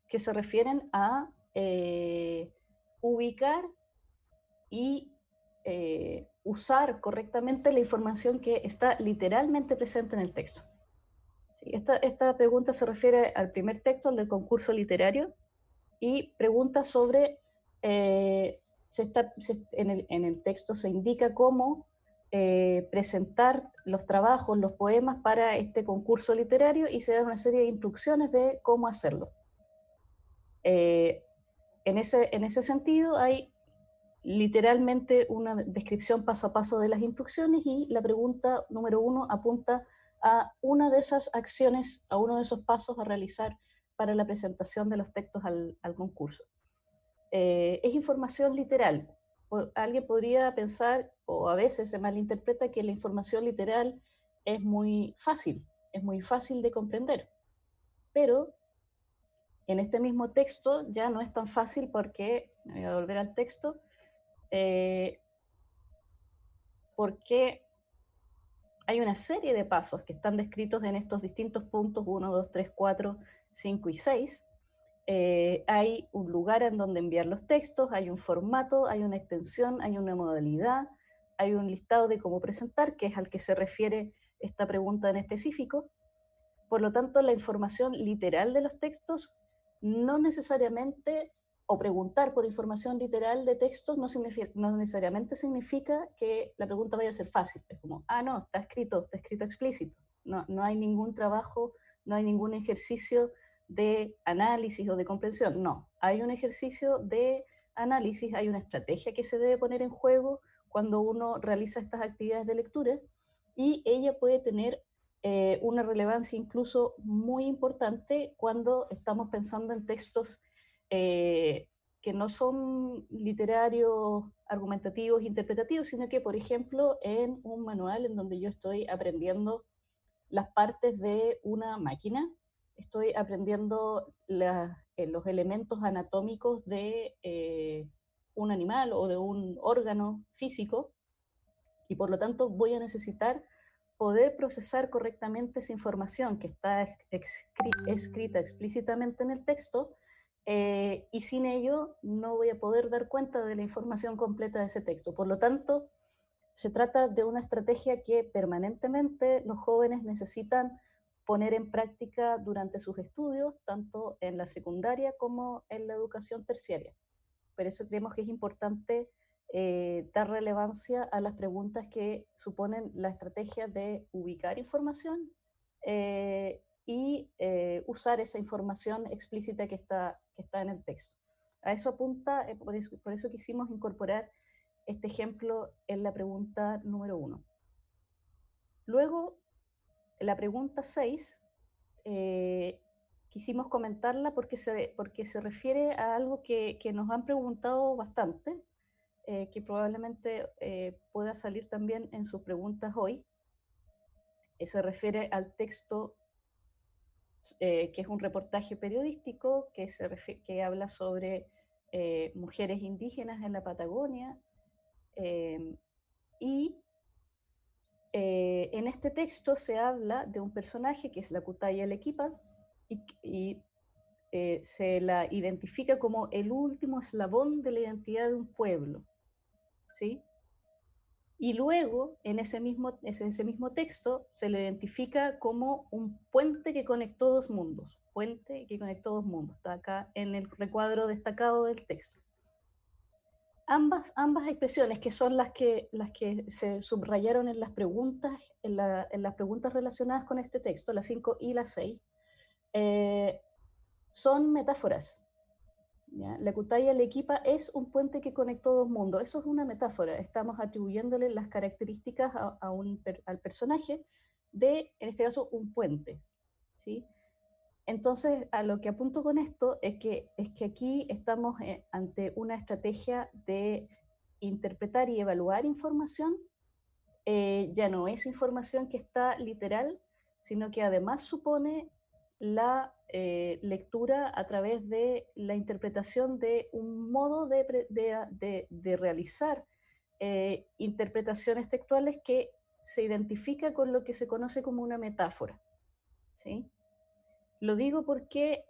que se refieren a ubicar y usar correctamente la información que está literalmente presente en el texto. ¿Sí? Esta pregunta se refiere al primer texto, al del concurso literario, y pregunta sobre, en el texto se indica cómo presentar los trabajos, los poemas para este concurso literario y se da una serie de instrucciones de cómo hacerlo. En ese sentido hay literalmente una descripción paso a paso de las instrucciones y la pregunta número 1 apunta a una de esas acciones, a uno de esos pasos a realizar para la presentación de los textos al concurso. Es información literal. Alguien podría pensar, o a veces se malinterpreta, que la información literal es muy fácil de comprender, pero en este mismo texto ya no es tan fácil porque, me voy a volver al texto, porque hay una serie de pasos que están descritos en estos distintos puntos, 1, 2, 3, 4, 5 y 6. Hay un lugar en donde enviar los textos, hay un formato, hay una extensión, hay una modalidad, hay un listado de cómo presentar, que es al que se refiere esta pregunta en específico. Por lo tanto, la información literal de los textos no necesariamente, o preguntar por información literal de textos no necesariamente significa que la pregunta vaya a ser fácil. Es como, no, está escrito explícito. No hay ningún trabajo, no hay ningún ejercicio de análisis o de comprensión. No, hay un ejercicio de análisis, hay una estrategia que se debe poner en juego cuando uno realiza estas actividades de lectura y ella puede tener una relevancia incluso muy importante cuando estamos pensando en textos que no son literarios, argumentativos, interpretativos, sino que, por ejemplo, en un manual en donde yo estoy aprendiendo las partes de una máquina, estoy aprendiendo los elementos anatómicos de un animal o de un órgano físico, y por lo tanto voy a necesitar poder procesar correctamente esa información que está escrita explícitamente en el texto, y sin ello no voy a poder dar cuenta de la información completa de ese texto. Por lo tanto, se trata de una estrategia que permanentemente los jóvenes necesitan poner en práctica durante sus estudios, tanto en la secundaria como en la educación terciaria. Por eso creemos que es importante dar relevancia a las preguntas que suponen la estrategia de ubicar información y usar esa información explícita que está en el texto. A eso apunta, por eso quisimos incorporar este ejemplo en la pregunta número 1. Luego, la pregunta 6, quisimos comentarla porque se refiere a algo que nos han preguntado bastante, que probablemente pueda salir también en sus preguntas hoy. Se refiere al texto que es un reportaje periodístico que habla sobre mujeres indígenas en la Patagonia, y en este texto se habla de un personaje que es la Kutaya Lequipa, y se la identifica como el último eslabón de la identidad de un pueblo, ¿sí? Y luego, en ese mismo texto, se le identifica como un puente que conectó dos mundos. Puente que conectó dos mundos. Está acá en el recuadro destacado del texto. Ambas expresiones, que son las que se subrayaron en las preguntas, en las preguntas relacionadas con este texto, las 5 y las 6, son metáforas. ¿Ya? La Kutaya Lequipa es un puente que conectó dos mundos. Eso es una metáfora. Estamos atribuyéndole las características al personaje de, en este caso, un puente, ¿sí? Entonces, a lo que apunto con esto es que aquí estamos ante una estrategia de interpretar y evaluar información. Ya no es información que está literal, sino que además supone la lectura a través de la interpretación de un modo de realizar interpretaciones textuales que se identifica con lo que se conoce como una metáfora, ¿sí? Lo digo porque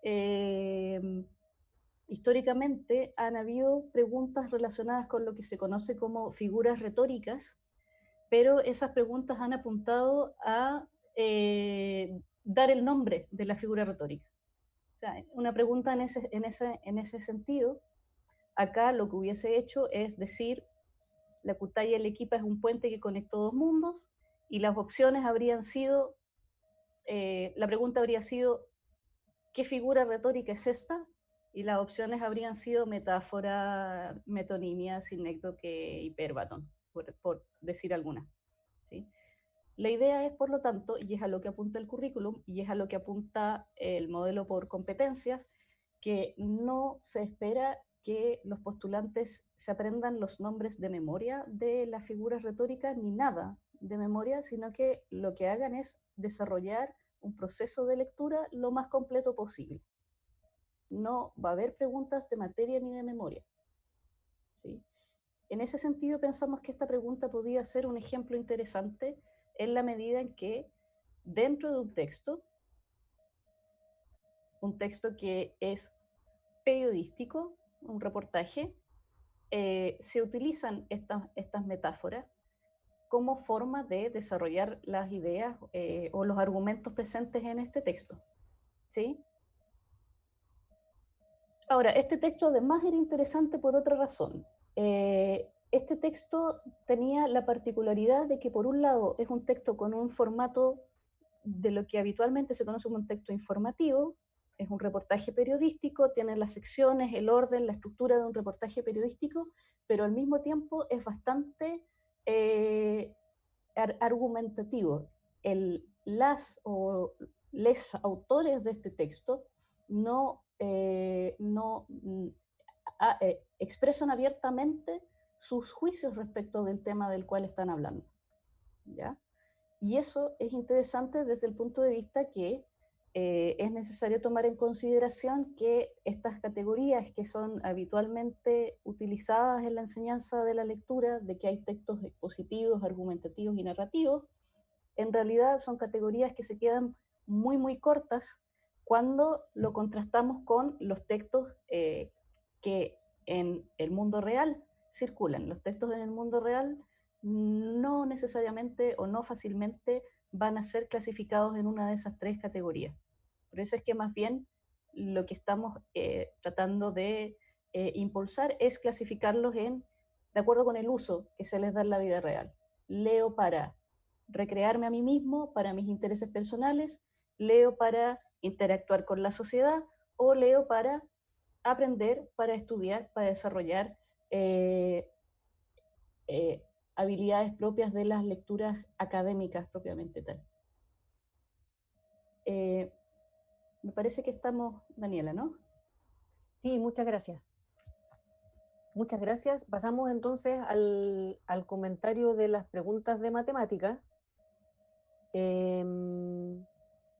históricamente han habido preguntas relacionadas con lo que se conoce como figuras retóricas, pero esas preguntas han apuntado a dar el nombre de la figura retórica. O sea, una pregunta en ese sentido, acá lo que hubiese hecho es decir, la Kutaya Lequipa es un puente que conectó dos mundos, y las opciones habrían sido, la pregunta habría sido, ¿qué figura retórica es esta? Y las opciones habrían sido metáfora, metonimia, sinécdoque y hiperbatón, por decir alguna, ¿sí? La idea es, por lo tanto, y es a lo que apunta el currículum, y es a lo que apunta el modelo por competencias, que no se espera que los postulantes se aprendan los nombres de memoria de las figuras retóricas, ni nada de memoria, sino que lo que hagan es desarrollar un proceso de lectura lo más completo posible. No va a haber preguntas de materia ni de memoria, ¿sí? En ese sentido, pensamos que esta pregunta podría ser un ejemplo interesante en la medida en que dentro de un texto que es periodístico, un reportaje, se utilizan estas metáforas como forma de desarrollar las ideas o los argumentos presentes en este texto, ¿sí? Ahora, este texto además era interesante por otra razón. Este texto tenía la particularidad de que, por un lado, es un texto con un formato de lo que habitualmente se conoce como un texto informativo, es un reportaje periodístico, tiene las secciones, el orden, la estructura de un reportaje periodístico, pero al mismo tiempo es bastante argumentativo. Les autores de este texto no expresan abiertamente sus juicios respecto del tema del cual están hablando, ¿ya? Y eso es interesante desde el punto de vista que es necesario tomar en consideración que estas categorías que son habitualmente utilizadas en la enseñanza de la lectura, de que hay textos expositivos, argumentativos y narrativos, en realidad son categorías que se quedan muy, muy cortas cuando lo contrastamos con los textos que en el mundo real circulan. Los textos en el mundo real no necesariamente o no fácilmente van a ser clasificados en una de esas tres categorías. Por eso es que más bien lo que estamos tratando de impulsar es clasificarlos de acuerdo con el uso que se les da en la vida real. Leo para recrearme a mí mismo, para mis intereses personales, leo para interactuar con la sociedad o leo para aprender, para estudiar, para desarrollar eh, eh, habilidades propias de las lecturas académicas propiamente tal. Me parece que estamos, Daniela, ¿no? Sí, muchas gracias. Muchas gracias. Pasamos entonces al comentario de las preguntas de matemáticas.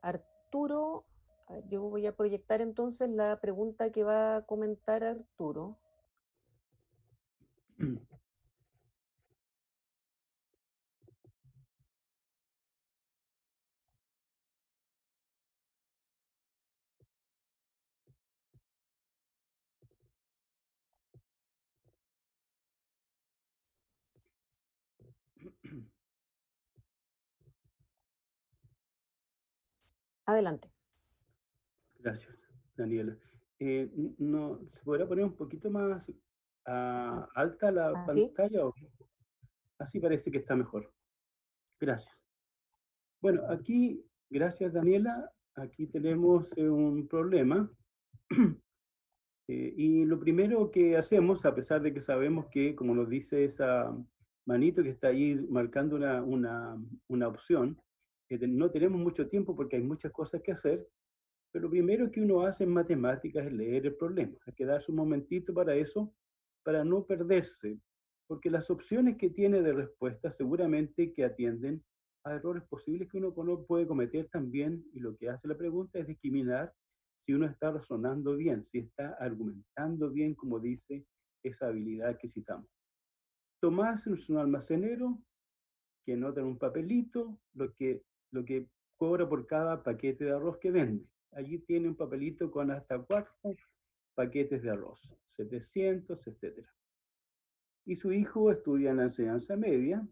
Arturo, yo voy a proyectar entonces la pregunta que va a comentar Arturo. Adelante. Gracias, Daniela. No, ¿se podrá poner un poquito más alta la ¿Así? pantalla? Así parece que está mejor. Gracias. Bueno, aquí, gracias, Daniela. Aquí tenemos un problema. Y lo primero que hacemos, a pesar de que sabemos que, como nos dice esa manito que está ahí marcando una opción, no tenemos mucho tiempo porque hay muchas cosas que hacer, pero lo primero que uno hace en matemáticas es leer el problema. Hay que darse un momentito para eso, para no perderse, porque las opciones que tiene de respuesta seguramente que atienden a errores posibles que uno puede cometer también, y lo que hace la pregunta es discriminar si uno está razonando bien, si está argumentando bien, como dice esa habilidad que citamos. Tomás es un almacenero que nota en un papelito lo que cobra por cada paquete de arroz que vende. Allí tiene un papelito con hasta 4 paquetes de arroz, 700, etc. Y su hijo estudia en la enseñanza media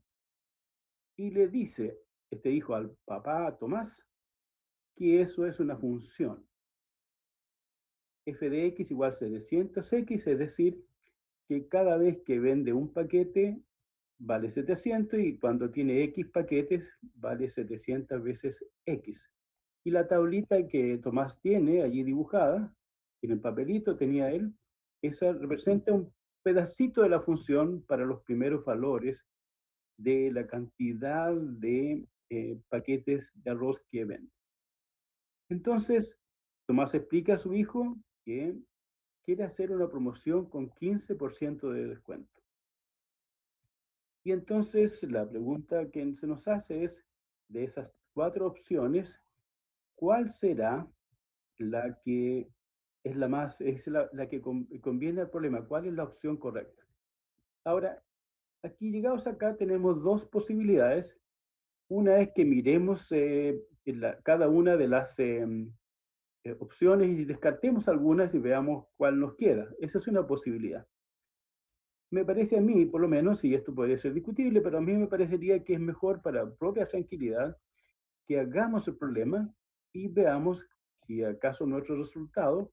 y le dice, este hijo al papá Tomás, que eso es una función. F de x igual 700x, es decir, que cada vez que vende un paquete vale 700 y cuando tiene x paquetes vale 700 veces x. Y la tablita que Tomás tiene allí dibujada, en el papelito tenía él, esa representa un pedacito de la función para los primeros valores de la cantidad de paquetes de arroz que vende. Entonces, Tomás explica a su hijo que quiere hacer una promoción con 15% de descuento. Y entonces la pregunta que se nos hace es, de esas 4 opciones, ¿cuál será la que es la que conviene al problema? ¿Cuál es la opción correcta? Ahora, aquí llegados acá tenemos 2 posibilidades. Una es que miremos cada una de las opciones y descartemos algunas y veamos cuál nos queda. Esa es una posibilidad. Me parece a mí, por lo menos, y esto podría ser discutible, pero a mí me parecería que es mejor para propia tranquilidad que hagamos el problema y veamos si acaso nuestro resultado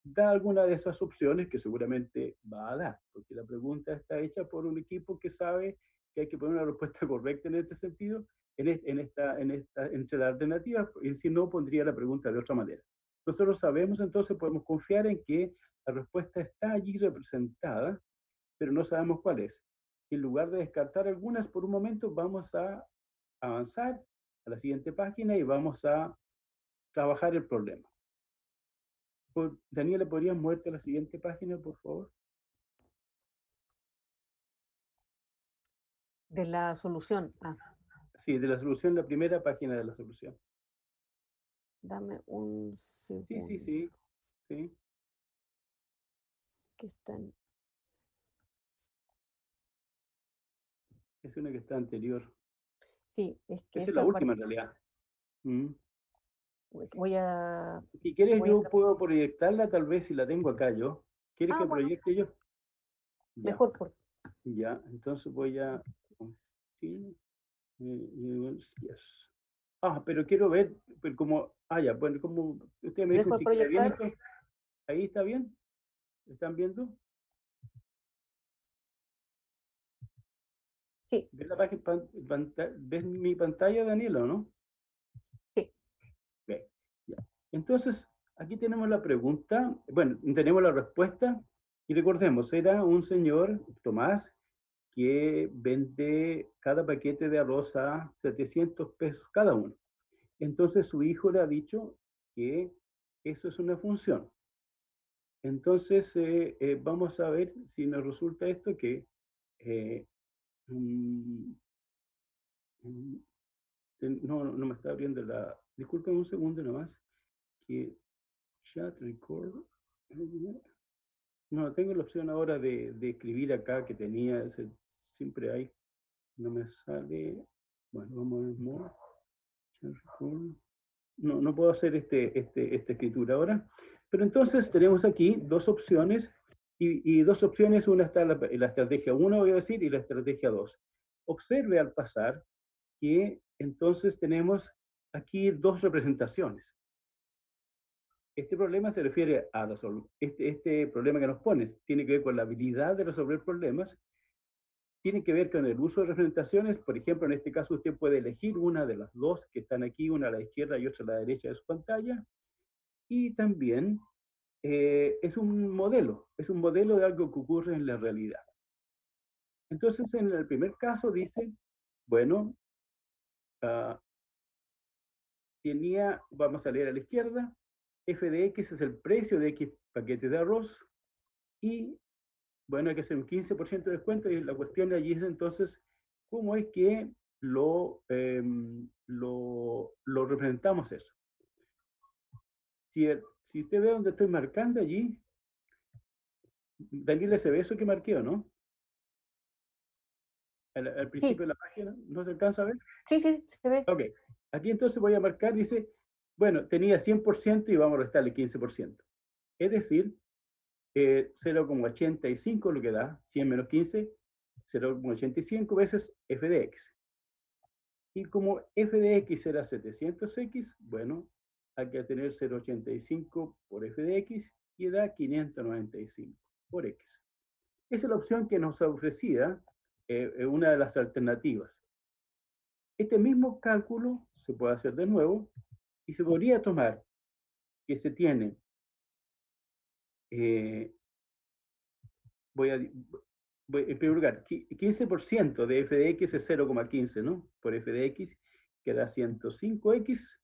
da alguna de esas opciones que seguramente va a dar, porque la pregunta está hecha por un equipo que sabe que hay que poner una respuesta correcta en este sentido, entre las alternativas, y si no, pondría la pregunta de otra manera. Nosotros sabemos, entonces podemos confiar en que la respuesta está allí representada, pero no sabemos cuál es. En lugar de descartar algunas por un momento, vamos a avanzar a la siguiente página y vamos a trabajar el problema. Daniela, ¿podrías moverte a la siguiente página, por favor? De la solución. Sí, de la solución, la primera página de la solución. Dame un segundo. Sí. Que están. Es una que está anterior. Sí, es que Esa es la esa última en realidad. Mm. voy a... Si quieres, Voy a yo puedo proyectarla, tal vez si la tengo acá yo. ¿Quieres que bueno, proyecte yo? Ya, mejor por... ya. Entonces voy a... Yes. Ah, pero quiero ver, pero como... Ah, ya, bueno, como ustedes me dicen ¿Dejo de si queda bien proyectar? esto. Ahí está bien. ¿Están viendo? Sí, ¿Ves la ¿Ves mi pantalla, Daniela, o no? sí. Bien, ya. Entonces, aquí tenemos la pregunta, bueno, tenemos la respuesta, y recordemos, era un señor, Tomás, que vende cada paquete de arroz a 700 pesos cada uno. Entonces su hijo le ha dicho que eso es una función. Entonces, vamos a ver si nos resulta esto que mm, no me está abriendo la... Disculpen un segundo nomás, que chat record... No, tengo la opción ahora de escribir acá que tenía, siempre hay, no me sale... Bueno, vamos a ver more, chat record. No puedo hacer esta escritura ahora. Pero entonces tenemos aquí dos opciones, y dos opciones, una está en la estrategia 1, voy a decir, y la estrategia 2. Observe al pasar que entonces tenemos aquí dos representaciones. Este problema se refiere a este problema que nos pones, tiene que ver con la habilidad de resolver problemas, tiene que ver con el uso de representaciones. Por ejemplo, en este caso usted puede elegir una de las dos que están aquí, una a la izquierda y otra a la derecha de su pantalla, y también es un modelo de algo que ocurre en la realidad. Entonces, en el primer caso dice, bueno, vamos a leer a la izquierda, f de x es el precio de x paquetes de arroz, y bueno, hay que hacer un 15% de descuento, y la cuestión de allí es entonces, ¿cómo es que lo representamos eso? Si usted ve donde estoy marcando allí, Daniela, ¿se ve eso que marqué o no? Al Sí, principio de la página, ¿no se alcanza a ver? sí, sí, se ve. Ok, aquí entonces voy a marcar, dice, bueno, tenía 100% y vamos a restarle 15%. Es decir, 0,85 lo que da, 100 menos 15, 0,85 veces f de x. Y como f de x era 700x, bueno, hay que tener 0,85 por f de x y da 595 por x. Esa es la opción que nos ofrecía una de las alternativas. Este mismo cálculo se puede hacer de nuevo y se podría tomar que se tiene, en primer lugar, 15% de f de x es 0,15, ¿no? Por f de x queda 105x,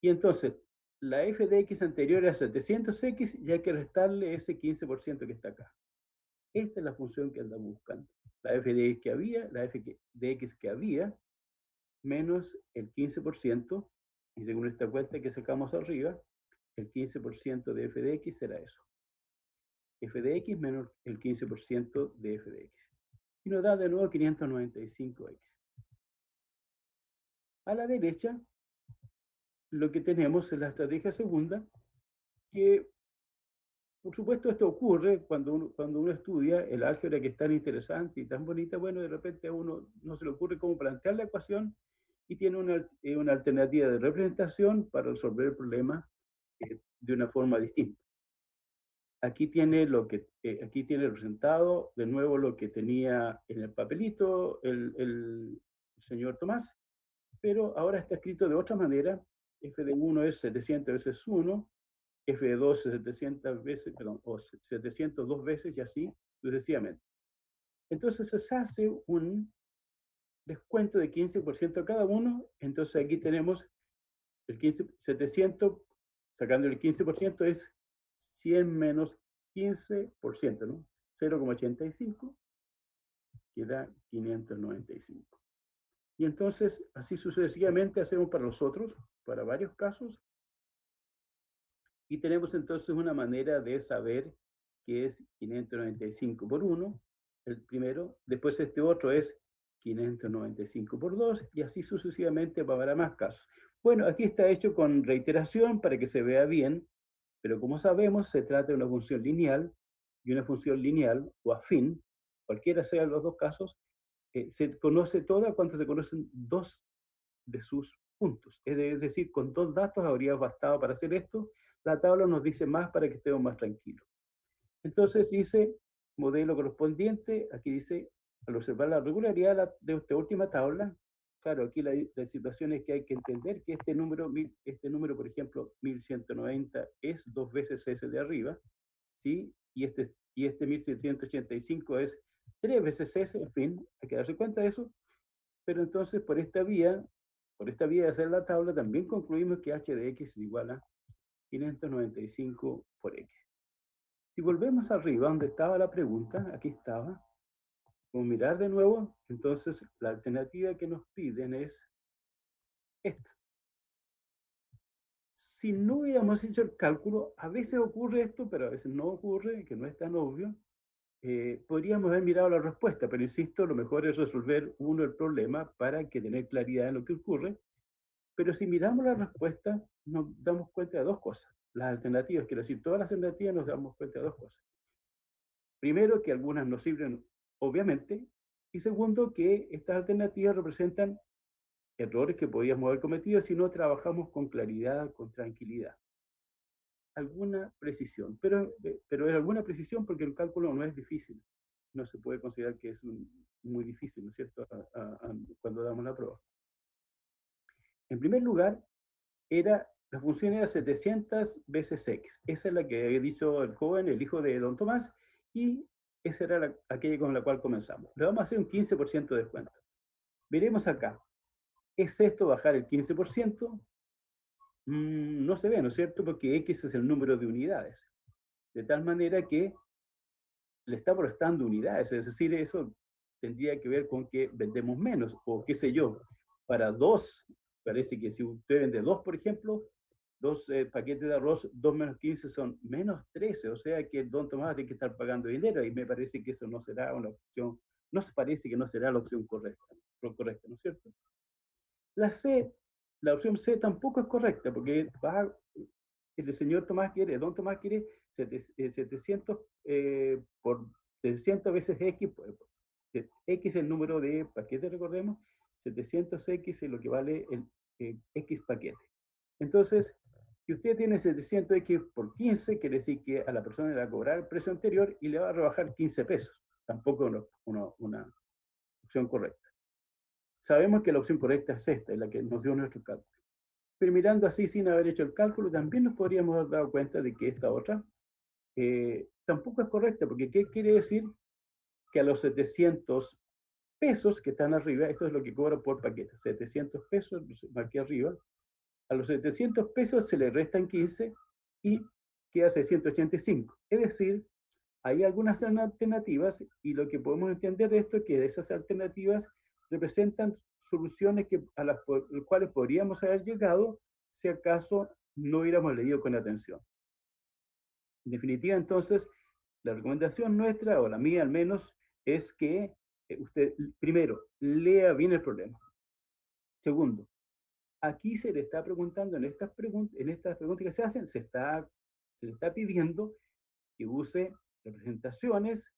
y entonces la f de x anterior era 700x y hay que restarle ese 15% que está acá. Esta es la función que andamos buscando. La f de x que había, la f de x que había, menos el 15%, y según esta cuenta que sacamos arriba, el 15% de f de x será eso. F de x menos el 15% de f de x. Y nos da de nuevo 595x. A la derecha, lo que tenemos es la estrategia segunda, que por supuesto esto ocurre cuando uno estudia el álgebra, que es tan interesante y tan bonita. Bueno, de repente a uno no se le ocurre cómo plantear la ecuación, y tiene una alternativa de representación para resolver el problema de una forma distinta. Aquí tiene aquí tiene representado de nuevo lo que tenía en el papelito el señor Tomás, pero ahora está escrito de otra manera. F de 1 es 700 veces 1, F de 2 es 700 veces, perdón, o 702 veces, y así sucesivamente. Entonces se hace un descuento de 15% a cada uno. Entonces aquí tenemos el 700, sacando el 15%, es 100 menos 15%, ¿no? 0,85, que da 595. Y entonces, así sucesivamente hacemos para los otros, para varios casos, y tenemos entonces una manera de saber que es 595 por 1, el primero. Después este otro es 595 por 2, y así sucesivamente para más casos. Bueno, aquí está hecho con reiteración para que se vea bien, pero como sabemos, se trata de una función lineal, y una función lineal o afín, cualquiera sea los dos casos, se conoce toda cuando se conocen dos de sus puntos. Es decir, con dos datos habría bastado para hacer esto. La tabla nos dice más para que estemos más tranquilos. Entonces dice, modelo correspondiente, aquí dice, al observar la regularidad de esta última tabla, claro, aquí la situación es que hay que entender que este número, por ejemplo, 1190, es 2 veces ese de arriba, ¿sí? Y este 1785 es 3 veces ese, en fin, hay que darse cuenta de eso. Pero entonces, por esta vía de hacer la tabla, también concluimos que h de x es igual a 595 por x. Si volvemos arriba, donde estaba la pregunta, aquí estaba, como mirar de nuevo, entonces la alternativa que nos piden es esta. Si no hubiéramos hecho el cálculo, a veces ocurre esto, pero a veces no ocurre, que no es tan obvio, podríamos haber mirado la respuesta, pero insisto, lo mejor es resolver uno el problema para que tener claridad en lo que ocurre. Pero si miramos la respuesta, nos damos cuenta de dos cosas. Las alternativas, quiero decir, todas las alternativas nos damos cuenta de dos cosas. Primero, que algunas nos sirven, obviamente, y segundo, que estas alternativas representan errores que podíamos haber cometido si no trabajamos con claridad, con tranquilidad. Alguna precisión, pero es alguna precisión porque el cálculo no es difícil. No se puede considerar que es muy difícil, ¿no es cierto?, cuando damos la prueba. En primer lugar, la función era 700 veces x. Esa es la que había dicho el joven, el hijo de don Tomás, y esa era aquella con la cual comenzamos. Le vamos a hacer un 15% de descuento. Veremos acá. ¿Es esto bajar el 15%? No se ve, ¿no es cierto? Porque x es el número de unidades. De tal manera que le estamos restando unidades. Es decir, eso tendría que ver con que vendemos menos, o qué sé yo. Para 2, parece que si usted vende 2, por ejemplo, 2 paquetes de arroz, 2 menos 15 son menos 13, o sea que don Tomás tiene que estar pagando dinero, y me parece que eso no será una opción, nos parece que no será la opción correcta, ¿no es cierto? La opción C tampoco es correcta, porque el señor Tomás quiere, don Tomás quiere 700 por 700 veces X, X es el número de paquetes, recordemos, 700X es lo que vale el X paquete. Entonces, si usted tiene 700X por 15, quiere decir que a la persona le va a cobrar el precio anterior y le va a rebajar 15 pesos. Tampoco es una opción correcta. Sabemos que la opción correcta es esta, es la que nos dio nuestro cálculo. Pero mirando así sin haber hecho el cálculo, también nos podríamos haber dado cuenta de que esta otra tampoco es correcta, porque ¿qué quiere decir? Que a los 700 pesos que están arriba, esto es lo que cobra por paquete, 700 pesos, marqué arriba, a los 700 pesos se le restan 15 y queda 685. Es decir, hay algunas alternativas, y lo que podemos entender de esto es que esas alternativas representan soluciones a las cuales podríamos haber llegado si acaso no hubiéramos leído con atención. En definitiva, entonces, la recomendación nuestra, o la mía al menos, es que usted, primero, lea bien el problema. Segundo, aquí se le está preguntando, en estas preguntas que se hacen, se le está pidiendo que use representaciones,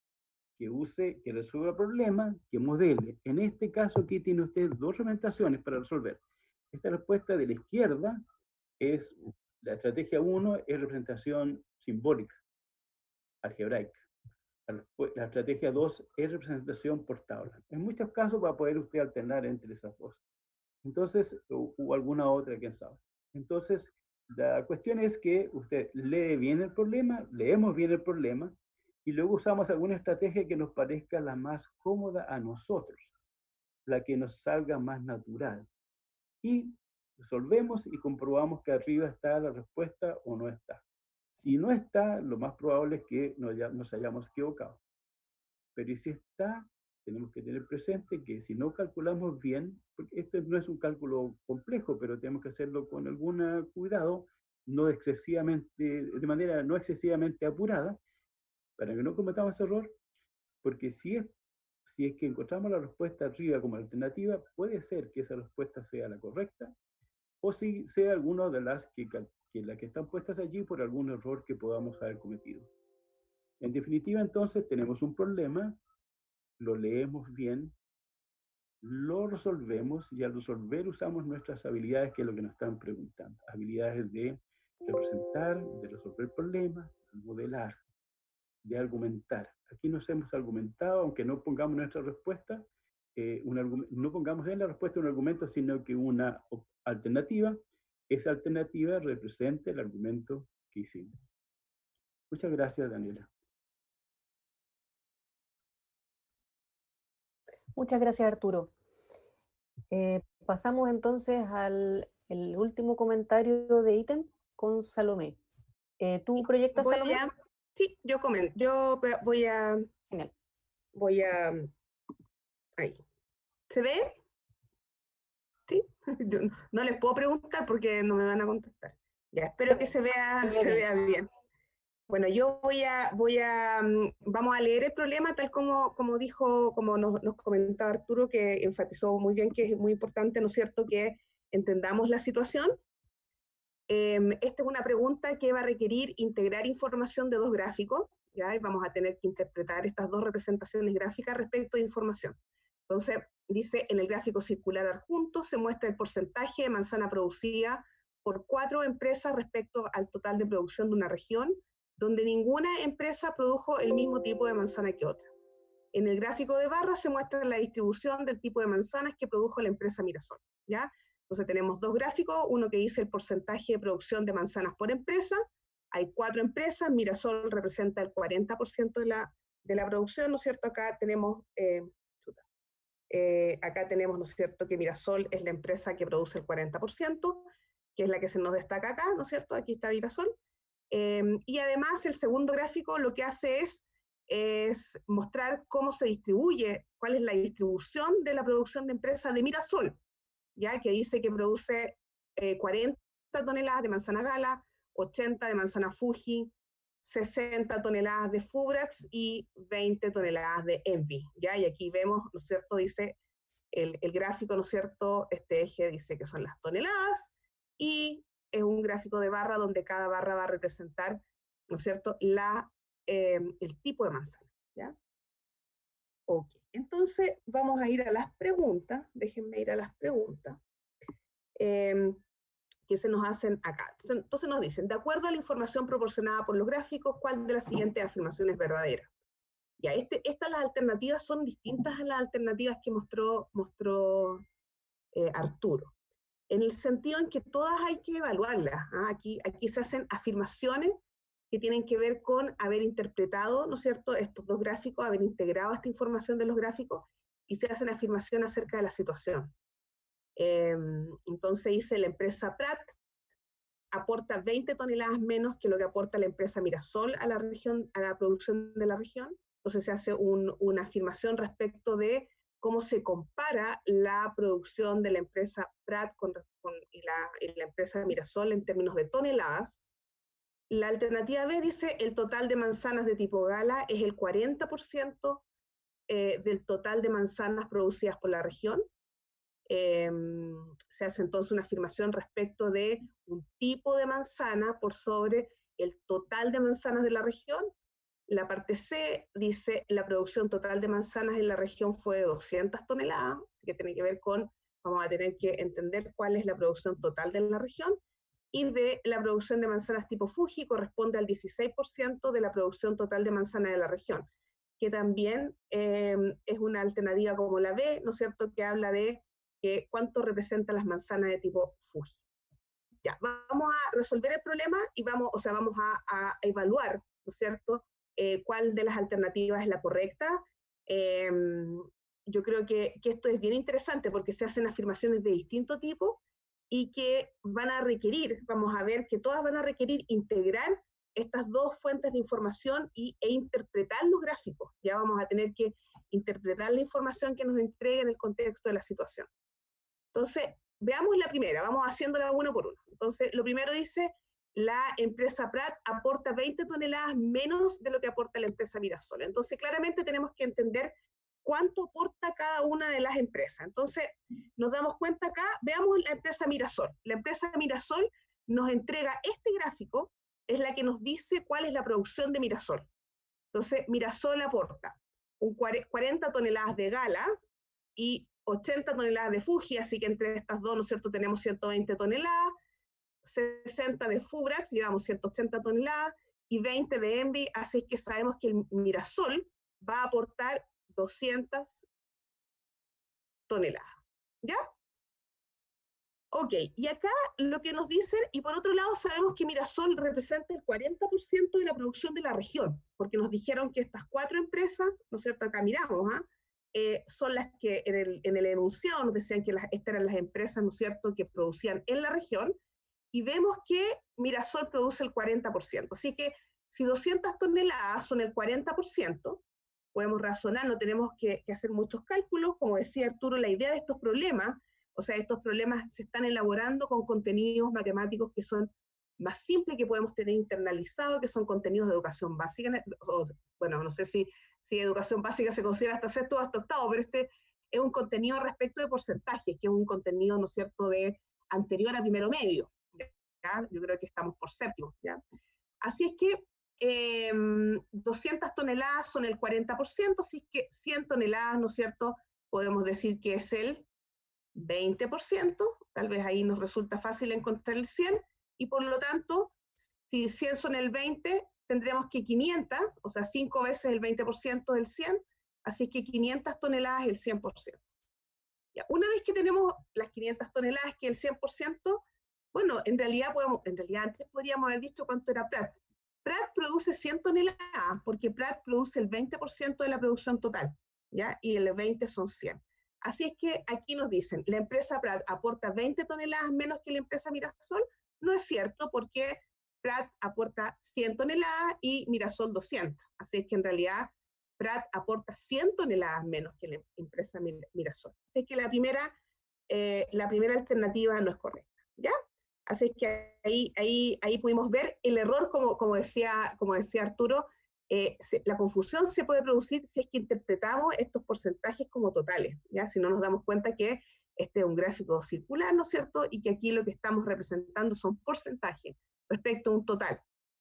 que resuelva el problema, que modele. En este caso aquí tiene usted dos representaciones para resolver. Esta respuesta de la izquierda es, la estrategia 1 es representación simbólica, algebraica. La estrategia 2 es representación por tabla. En muchos casos va a poder usted alternar entre esas dos. Entonces, o alguna otra, quién sabe. Entonces, la cuestión es que usted lee bien el problema, leemos bien el problema, y luego usamos alguna estrategia que nos parezca la más cómoda a nosotros, la que nos salga más natural. Y resolvemos y comprobamos que arriba está la respuesta o no está. Si no está, lo más probable es que nos hayamos equivocado. Pero si está, tenemos que tener presente que si no calculamos bien, porque esto no es un cálculo complejo, pero tenemos que hacerlo con algún cuidado, de manera no excesivamente apurada, para que no cometamos error, porque si si es que encontramos la respuesta arriba como alternativa, puede ser que esa respuesta sea la correcta, o si sea alguna de las que están puestas allí por algún error que podamos haber cometido. En definitiva, entonces, tenemos un problema, lo leemos bien, lo resolvemos, y al resolver usamos nuestras habilidades, que es lo que nos están preguntando. Habilidades de representar, de resolver problemas, de modelar, de argumentar. Aquí nos hemos argumentado, aunque no pongamos nuestra respuesta, no pongamos en la respuesta un argumento, sino que una alternativa. Esa alternativa representa el argumento que hicimos. Muchas gracias, Daniela. Muchas gracias, Arturo. Pasamos entonces al último comentario de ítem con Salomé. ¿Tú proyectas, Salomé? Sí, yo comento. Yo voy a... Genial. Voy a... Ahí. ¿Se ve? Sí. Yo no les puedo preguntar porque no me van a contestar. Ya, espero que se vea bien. Bueno, yo vamos a leer el problema tal como nos comentaba Arturo, que enfatizó muy bien que es muy importante, ¿no es cierto?, que entendamos la situación. Esta es una pregunta que va a requerir integrar información de dos gráficos, ¿ya? Y vamos a tener que interpretar estas dos representaciones gráficas respecto de información. Entonces, dice, en el gráfico circular adjunto se muestra el porcentaje de manzana producida por 4 empresas respecto al total de producción de una región, donde ninguna empresa produjo el mismo tipo de manzana que otra. En el gráfico de barras se muestra la distribución del tipo de manzanas que produjo la empresa Mirasol, ¿ya? Entonces tenemos dos gráficos, uno que dice el porcentaje de producción de manzanas por empresa. Hay 4 empresas, Mirasol representa el 40% de la producción, ¿no es cierto? Acá tenemos, ¿no es cierto?, que Mirasol es la empresa que produce el 40%, que es la que se nos destaca acá, ¿no es cierto? Aquí está Mirasol. Y además el segundo gráfico lo que hace es mostrar cómo se distribuye, cuál es la distribución de la producción de empresa de Mirasol, ya que dice que produce 40 toneladas de manzana gala, 80 de manzana Fuji, 60 toneladas de Fubrax y 20 toneladas de Envy, ¿ya? Y aquí vemos, ¿no es cierto?, dice el gráfico, ¿no es cierto?, este eje dice que son las toneladas, y es un gráfico de barra donde cada barra va a representar, ¿no es cierto?, el tipo de manzana, ¿ya? Ok, entonces vamos a ir a las preguntas, déjenme ir a las preguntas que se nos hacen acá. Entonces nos dicen, de acuerdo a la información proporcionada por los gráficos, ¿cuál de las siguientes afirmaciones es verdadera? Ya, las alternativas son distintas a las alternativas que mostró Arturo, en el sentido en que todas hay que evaluarlas, ¿ah? Aquí se hacen afirmaciones que tienen que ver con haber interpretado, ¿no es cierto?, estos dos gráficos, haber integrado esta información de los gráficos, y se hacen afirmaciones acerca de la situación. Entonces dice, la empresa Prat aporta 20 toneladas menos que lo que aporta la empresa Mirasol a la región, a la producción de la región. Entonces se hace una afirmación respecto de cómo se compara la producción de la empresa Prat y la empresa Mirasol en términos de toneladas. La alternativa B dice, el total de manzanas de tipo gala es el 40% del total de manzanas producidas por la región. Se hace entonces una afirmación respecto de un tipo de manzana por sobre el total de manzanas de la región. La parte C dice, la producción total de manzanas en la región fue de 200 toneladas, así que tiene que ver con, vamos a tener que entender cuál es la producción total de la región, y de la producción de manzanas tipo Fuji corresponde al 16% de la producción total de manzanas de la región, que también es una alternativa como la B, ¿no es cierto?, que habla de cuánto representan las manzanas de tipo Fuji. Ya, vamos a resolver el problema y vamos a evaluar, ¿no es cierto?, cuál de las alternativas es la correcta. Yo creo que esto es bien interesante porque se hacen afirmaciones de distinto tipo y que van a requerir, vamos a ver que todas van a requerir integrar estas dos fuentes de información e interpretar los gráficos. Ya vamos a tener que interpretar la información que nos entregue en el contexto de la situación. Entonces, veamos la primera, vamos haciéndola uno por uno. Entonces, lo primero dice, la empresa Prat aporta 20 toneladas menos de lo que aporta la empresa Mirasol. Entonces, claramente tenemos que entender cuánto aporta cada una de las empresas. Entonces, nos damos cuenta acá, veamos la empresa Mirasol. La empresa Mirasol nos entrega este gráfico, es la que nos dice cuál es la producción de Mirasol. Entonces, Mirasol aporta 40 toneladas de Gala y 80 toneladas de Fuji, así que entre estas dos, ¿no es cierto?, tenemos 120 toneladas, 60 de Fubrax, llevamos 180 toneladas, y 20 de Envi, así que sabemos que el Mirasol va a aportar 200 toneladas, ¿ya? Ok, y acá lo que nos dicen, y por otro lado sabemos que Mirasol representa el 40% de la producción de la región, porque nos dijeron que estas 4 empresas, ¿no es cierto?, acá miramos, son las que en el enunciado nos decían que estas eran las empresas, ¿no es cierto?, que producían en la región, y vemos que Mirasol produce el 40%. Así que si 200 toneladas son el 40%, podemos razonar, no tenemos que hacer muchos cálculos. Como decía Arturo, la idea de estos problemas, o sea, estos problemas se están elaborando con contenidos matemáticos que son más simples, que podemos tener internalizados, que son contenidos de educación básica, bueno, no sé si educación básica se considera hasta sexto o hasta octavo, pero este es un contenido respecto de porcentajes, que es un contenido, ¿no es cierto?, de anterior a primero medio, ¿ya? Yo creo que estamos por séptimo, ¿ya? Así es que 200 toneladas son el 40%, así que 100 toneladas, ¿no es cierto?, podemos decir que es el 20%, tal vez ahí nos resulta fácil encontrar el 100, y por lo tanto, si 100 son el 20, tendremos que 500, o sea, 5 veces el 20% del 100, así que 500 toneladas es el 100%. Ya, una vez que tenemos las 500 toneladas, que es el 100%, bueno, en realidad antes podríamos haber dicho cuánto era Prat. Prat produce 100 toneladas, porque Prat produce el 20% de la producción total, ¿ya? Y el 20 son 100. Así es que aquí nos dicen, la empresa Prat aporta 20 toneladas menos que la empresa Mirasol. No es cierto, porque Prat aporta 100 toneladas y Mirasol 200. Así es que en realidad Prat aporta 100 toneladas menos que la empresa Mirasol. Así es que la primera alternativa no es correcta, ¿ya? Así es que ahí pudimos ver el error, como decía Arturo. La confusión se puede producir si es que interpretamos estos porcentajes como totales, ¿ya? Si no nos damos cuenta que este es un gráfico circular, ¿no es cierto?, y que aquí lo que estamos representando son porcentajes respecto a un total,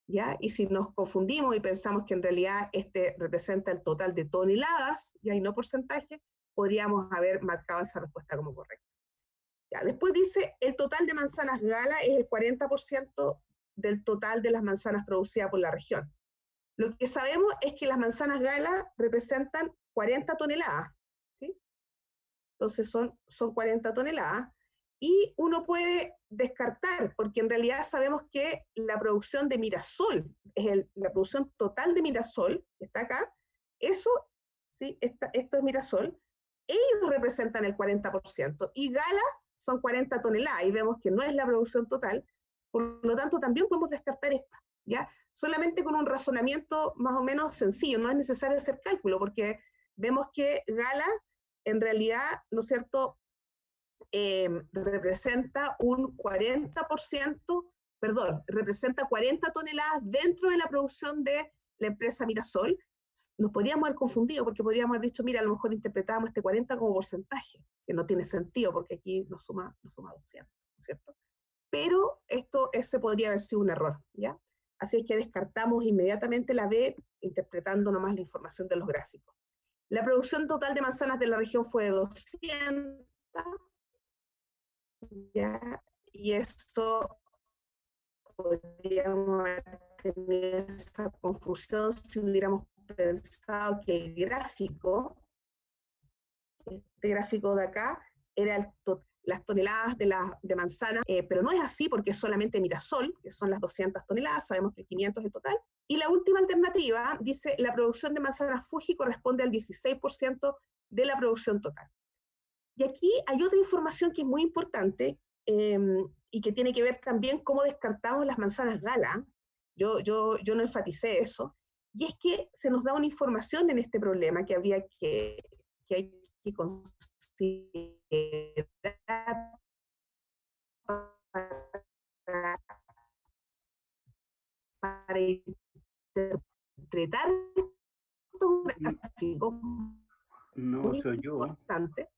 ¿ya? Y si nos confundimos y pensamos que en realidad este representa el total de toneladas, y no porcentaje, podríamos haber marcado esa respuesta como correcta. Ya, después dice, el total de manzanas Gala es el 40% del total de las manzanas producidas por la región. Lo que sabemos es que las manzanas Gala representan 40 toneladas, ¿sí? Entonces son 40 toneladas, y uno puede descartar, porque en realidad sabemos que la producción de Mirasol, la producción total de Mirasol, que está acá, eso, ¿sí? Esto es Mirasol, ellos representan el 40%, y Gala son 40 toneladas, y vemos que no es la producción total, por lo tanto también podemos descartar esta, ¿ya? Solamente con un razonamiento más o menos sencillo, no es necesario hacer cálculo, porque vemos que Gala, en realidad, ¿no es cierto?, representa un 40%, perdón, representa 40 toneladas dentro de la producción de la empresa Mirasol. Nos podríamos haber confundido, porque podríamos haber dicho, mira, a lo mejor interpretábamos este 40 como porcentaje, que no tiene sentido, porque aquí nos suma 200, ¿no es cierto? Pero ese podría haber sido un error, ¿ya? Así es que descartamos inmediatamente la B, interpretando nomás la información de los gráficos. La producción total de manzanas de la región fue de 200, ¿ya? Y eso podríamos haber tenido esa confusión si hubiéramos pensado que el gráfico, este gráfico de acá, era las toneladas de manzana, pero no es así, porque es solamente Mirasol, que son las 200 toneladas, sabemos que 500 es total. Y la última alternativa dice, la producción de manzanas Fuji corresponde al 16% de la producción total. Y aquí hay otra información que es muy importante, y que tiene que ver también cómo descartamos las manzanas Gala. Yo no enfaticé eso, y es que se nos da una información en este problema que hay que considerar para interpretar estos gráficos. No muy soy yo. importante,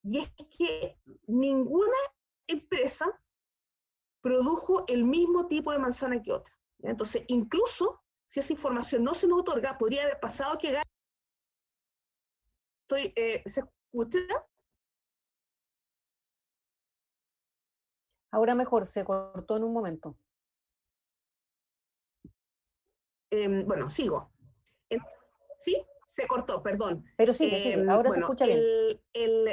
y es que ninguna empresa produjo el mismo tipo de manzana que otra. ¿Ya? Entonces, incluso si esa información no se nos otorga, podría haber pasado que ¿se escucha? Ahora mejor, se cortó en un momento. Bueno, sigo. ¿Sí? Se cortó, perdón. Pero sigue, ahora se Bueno, escucha bien.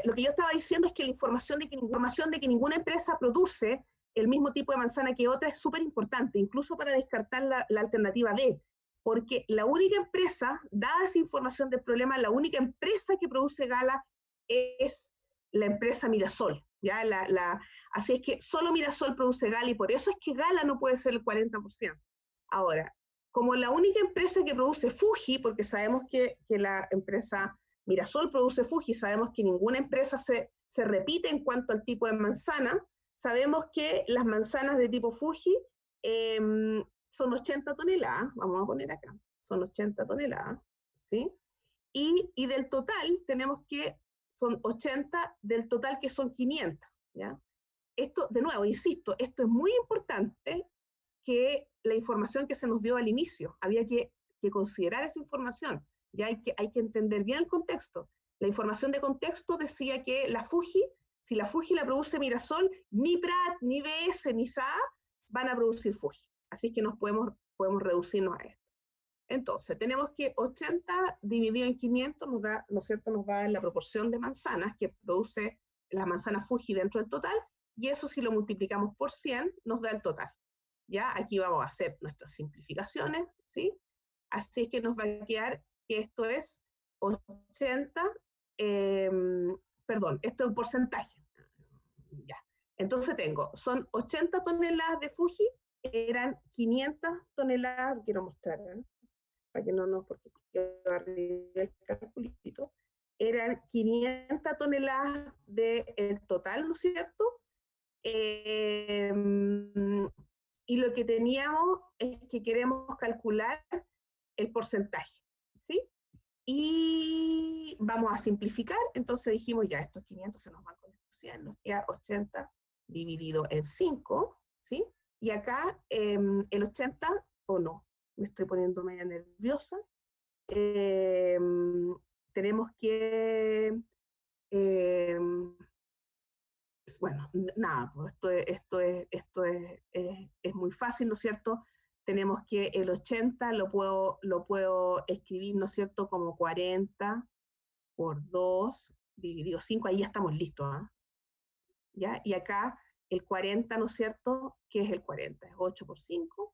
lo que yo estaba diciendo es que la información de que ninguna empresa produce el mismo tipo de manzana que otra es súper importante, incluso para descartar la alternativa D, porque la única empresa, dada esa información del problema, la única empresa que produce Gala es la empresa Mirasol. ¿Ya? Así es que solo Mirasol produce Gala y por eso es que Gala no puede ser el 40%. Ahora, como la única empresa que produce Fuji, porque sabemos que la empresa Mirasol produce Fuji, sabemos que ninguna empresa se repite en cuanto al tipo de manzana, sabemos que las manzanas de tipo Fuji son 80 toneladas, vamos a poner acá, son 80 toneladas, ¿sí? Y del total tenemos que, son 80 del total que son 500, ¿ya? Esto, de nuevo, insisto, esto es muy importante, que la información que se nos dio al inicio. Había que considerar esa información. Ya hay que entender bien el contexto. La información de contexto decía que la Fuji, si la Fuji la produce Mirasol, ni Prat, ni BS, ni SAA van a producir Fuji. Así que nos podemos reducirnos a esto. Entonces, tenemos que 80 dividido en 500 nos da, ¿no es cierto?, nos va en la proporción de manzanas que produce la manzana Fuji dentro del total, y eso si lo multiplicamos por 100 nos da el total. ¿Ya? Aquí vamos a hacer nuestras simplificaciones, ¿sí? Así es que nos va a quedar que esto es 80, perdón, esto es un porcentaje. Ya. Entonces son 80 toneladas de Fuji, eran 500 toneladas, quiero mostrar, para que no, porque quedó arriba el calculito, eran 500 toneladas del total, ¿no es cierto? Y lo que teníamos es que queremos calcular el porcentaje, ¿sí? Y vamos a simplificar, entonces dijimos, ya, estos 500 se nos van con estos 100, nos queda 80 dividido en 5, ¿sí? Y acá el 80, o no, me estoy poniendo media nerviosa, tenemos que... bueno, nada, pues esto es muy fácil, ¿no es cierto? Tenemos que el 80 lo puedo escribir, ¿no es cierto?, como 40 por 2 dividido 5, ahí ya estamos listos, ¿eh? ¿Ya? Y acá el 40, ¿no es cierto? ¿Qué es el 40? Es 8 por 5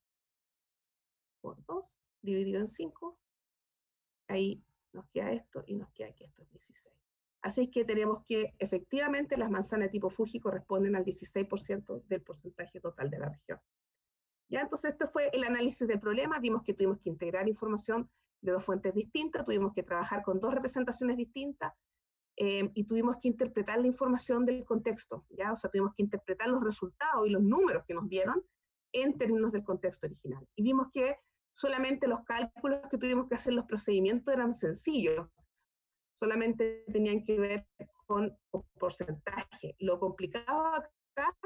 por 2 dividido en 5. Ahí nos queda esto y nos queda que esto es 16. Así que tenemos que, efectivamente, las manzanas de tipo Fuji corresponden al 16% del porcentaje total de la región. ¿Ya? Entonces, este fue el análisis del problema. Vimos que tuvimos que integrar información de dos fuentes distintas, tuvimos que trabajar con dos representaciones distintas, y tuvimos que interpretar la información del contexto, ¿ya? O sea, tuvimos que interpretar los resultados y los números que nos dieron en términos del contexto original. Y vimos que solamente los cálculos que tuvimos que hacer, los procedimientos eran sencillos, solamente tenían que ver con porcentaje. Lo complicado acá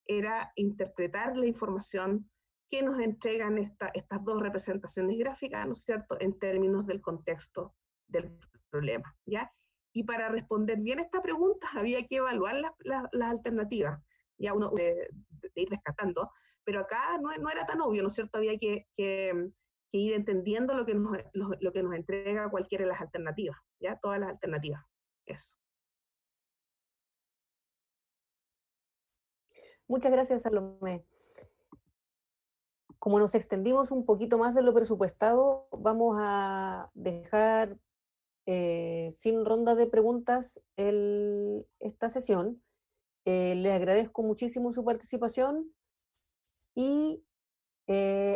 era interpretar la información que nos entregan estas dos representaciones gráficas, ¿no es cierto?, en términos del contexto del problema, ¿ya? Y para responder bien esta pregunta había que evaluar las alternativas, ya uno de ir descartando, pero acá no era tan obvio, ¿no es cierto? Había que ir entendiendo lo que nos entrega cualquiera de las alternativas, ya todas las alternativas, eso. Muchas gracias, Salomé. Como nos extendimos un poquito más de lo presupuestado, vamos a dejar sin ronda de preguntas esta sesión. Les agradezco muchísimo su participación y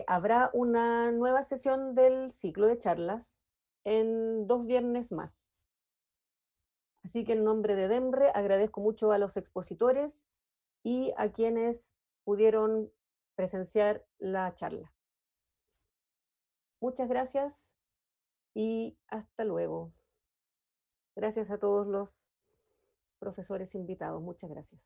habrá una nueva sesión del ciclo de charlas en 2 viernes más. Así que en nombre de DEMRE agradezco mucho a los expositores y a quienes pudieron presenciar la charla. Muchas gracias y hasta luego. Gracias a todos los profesores invitados. Muchas gracias.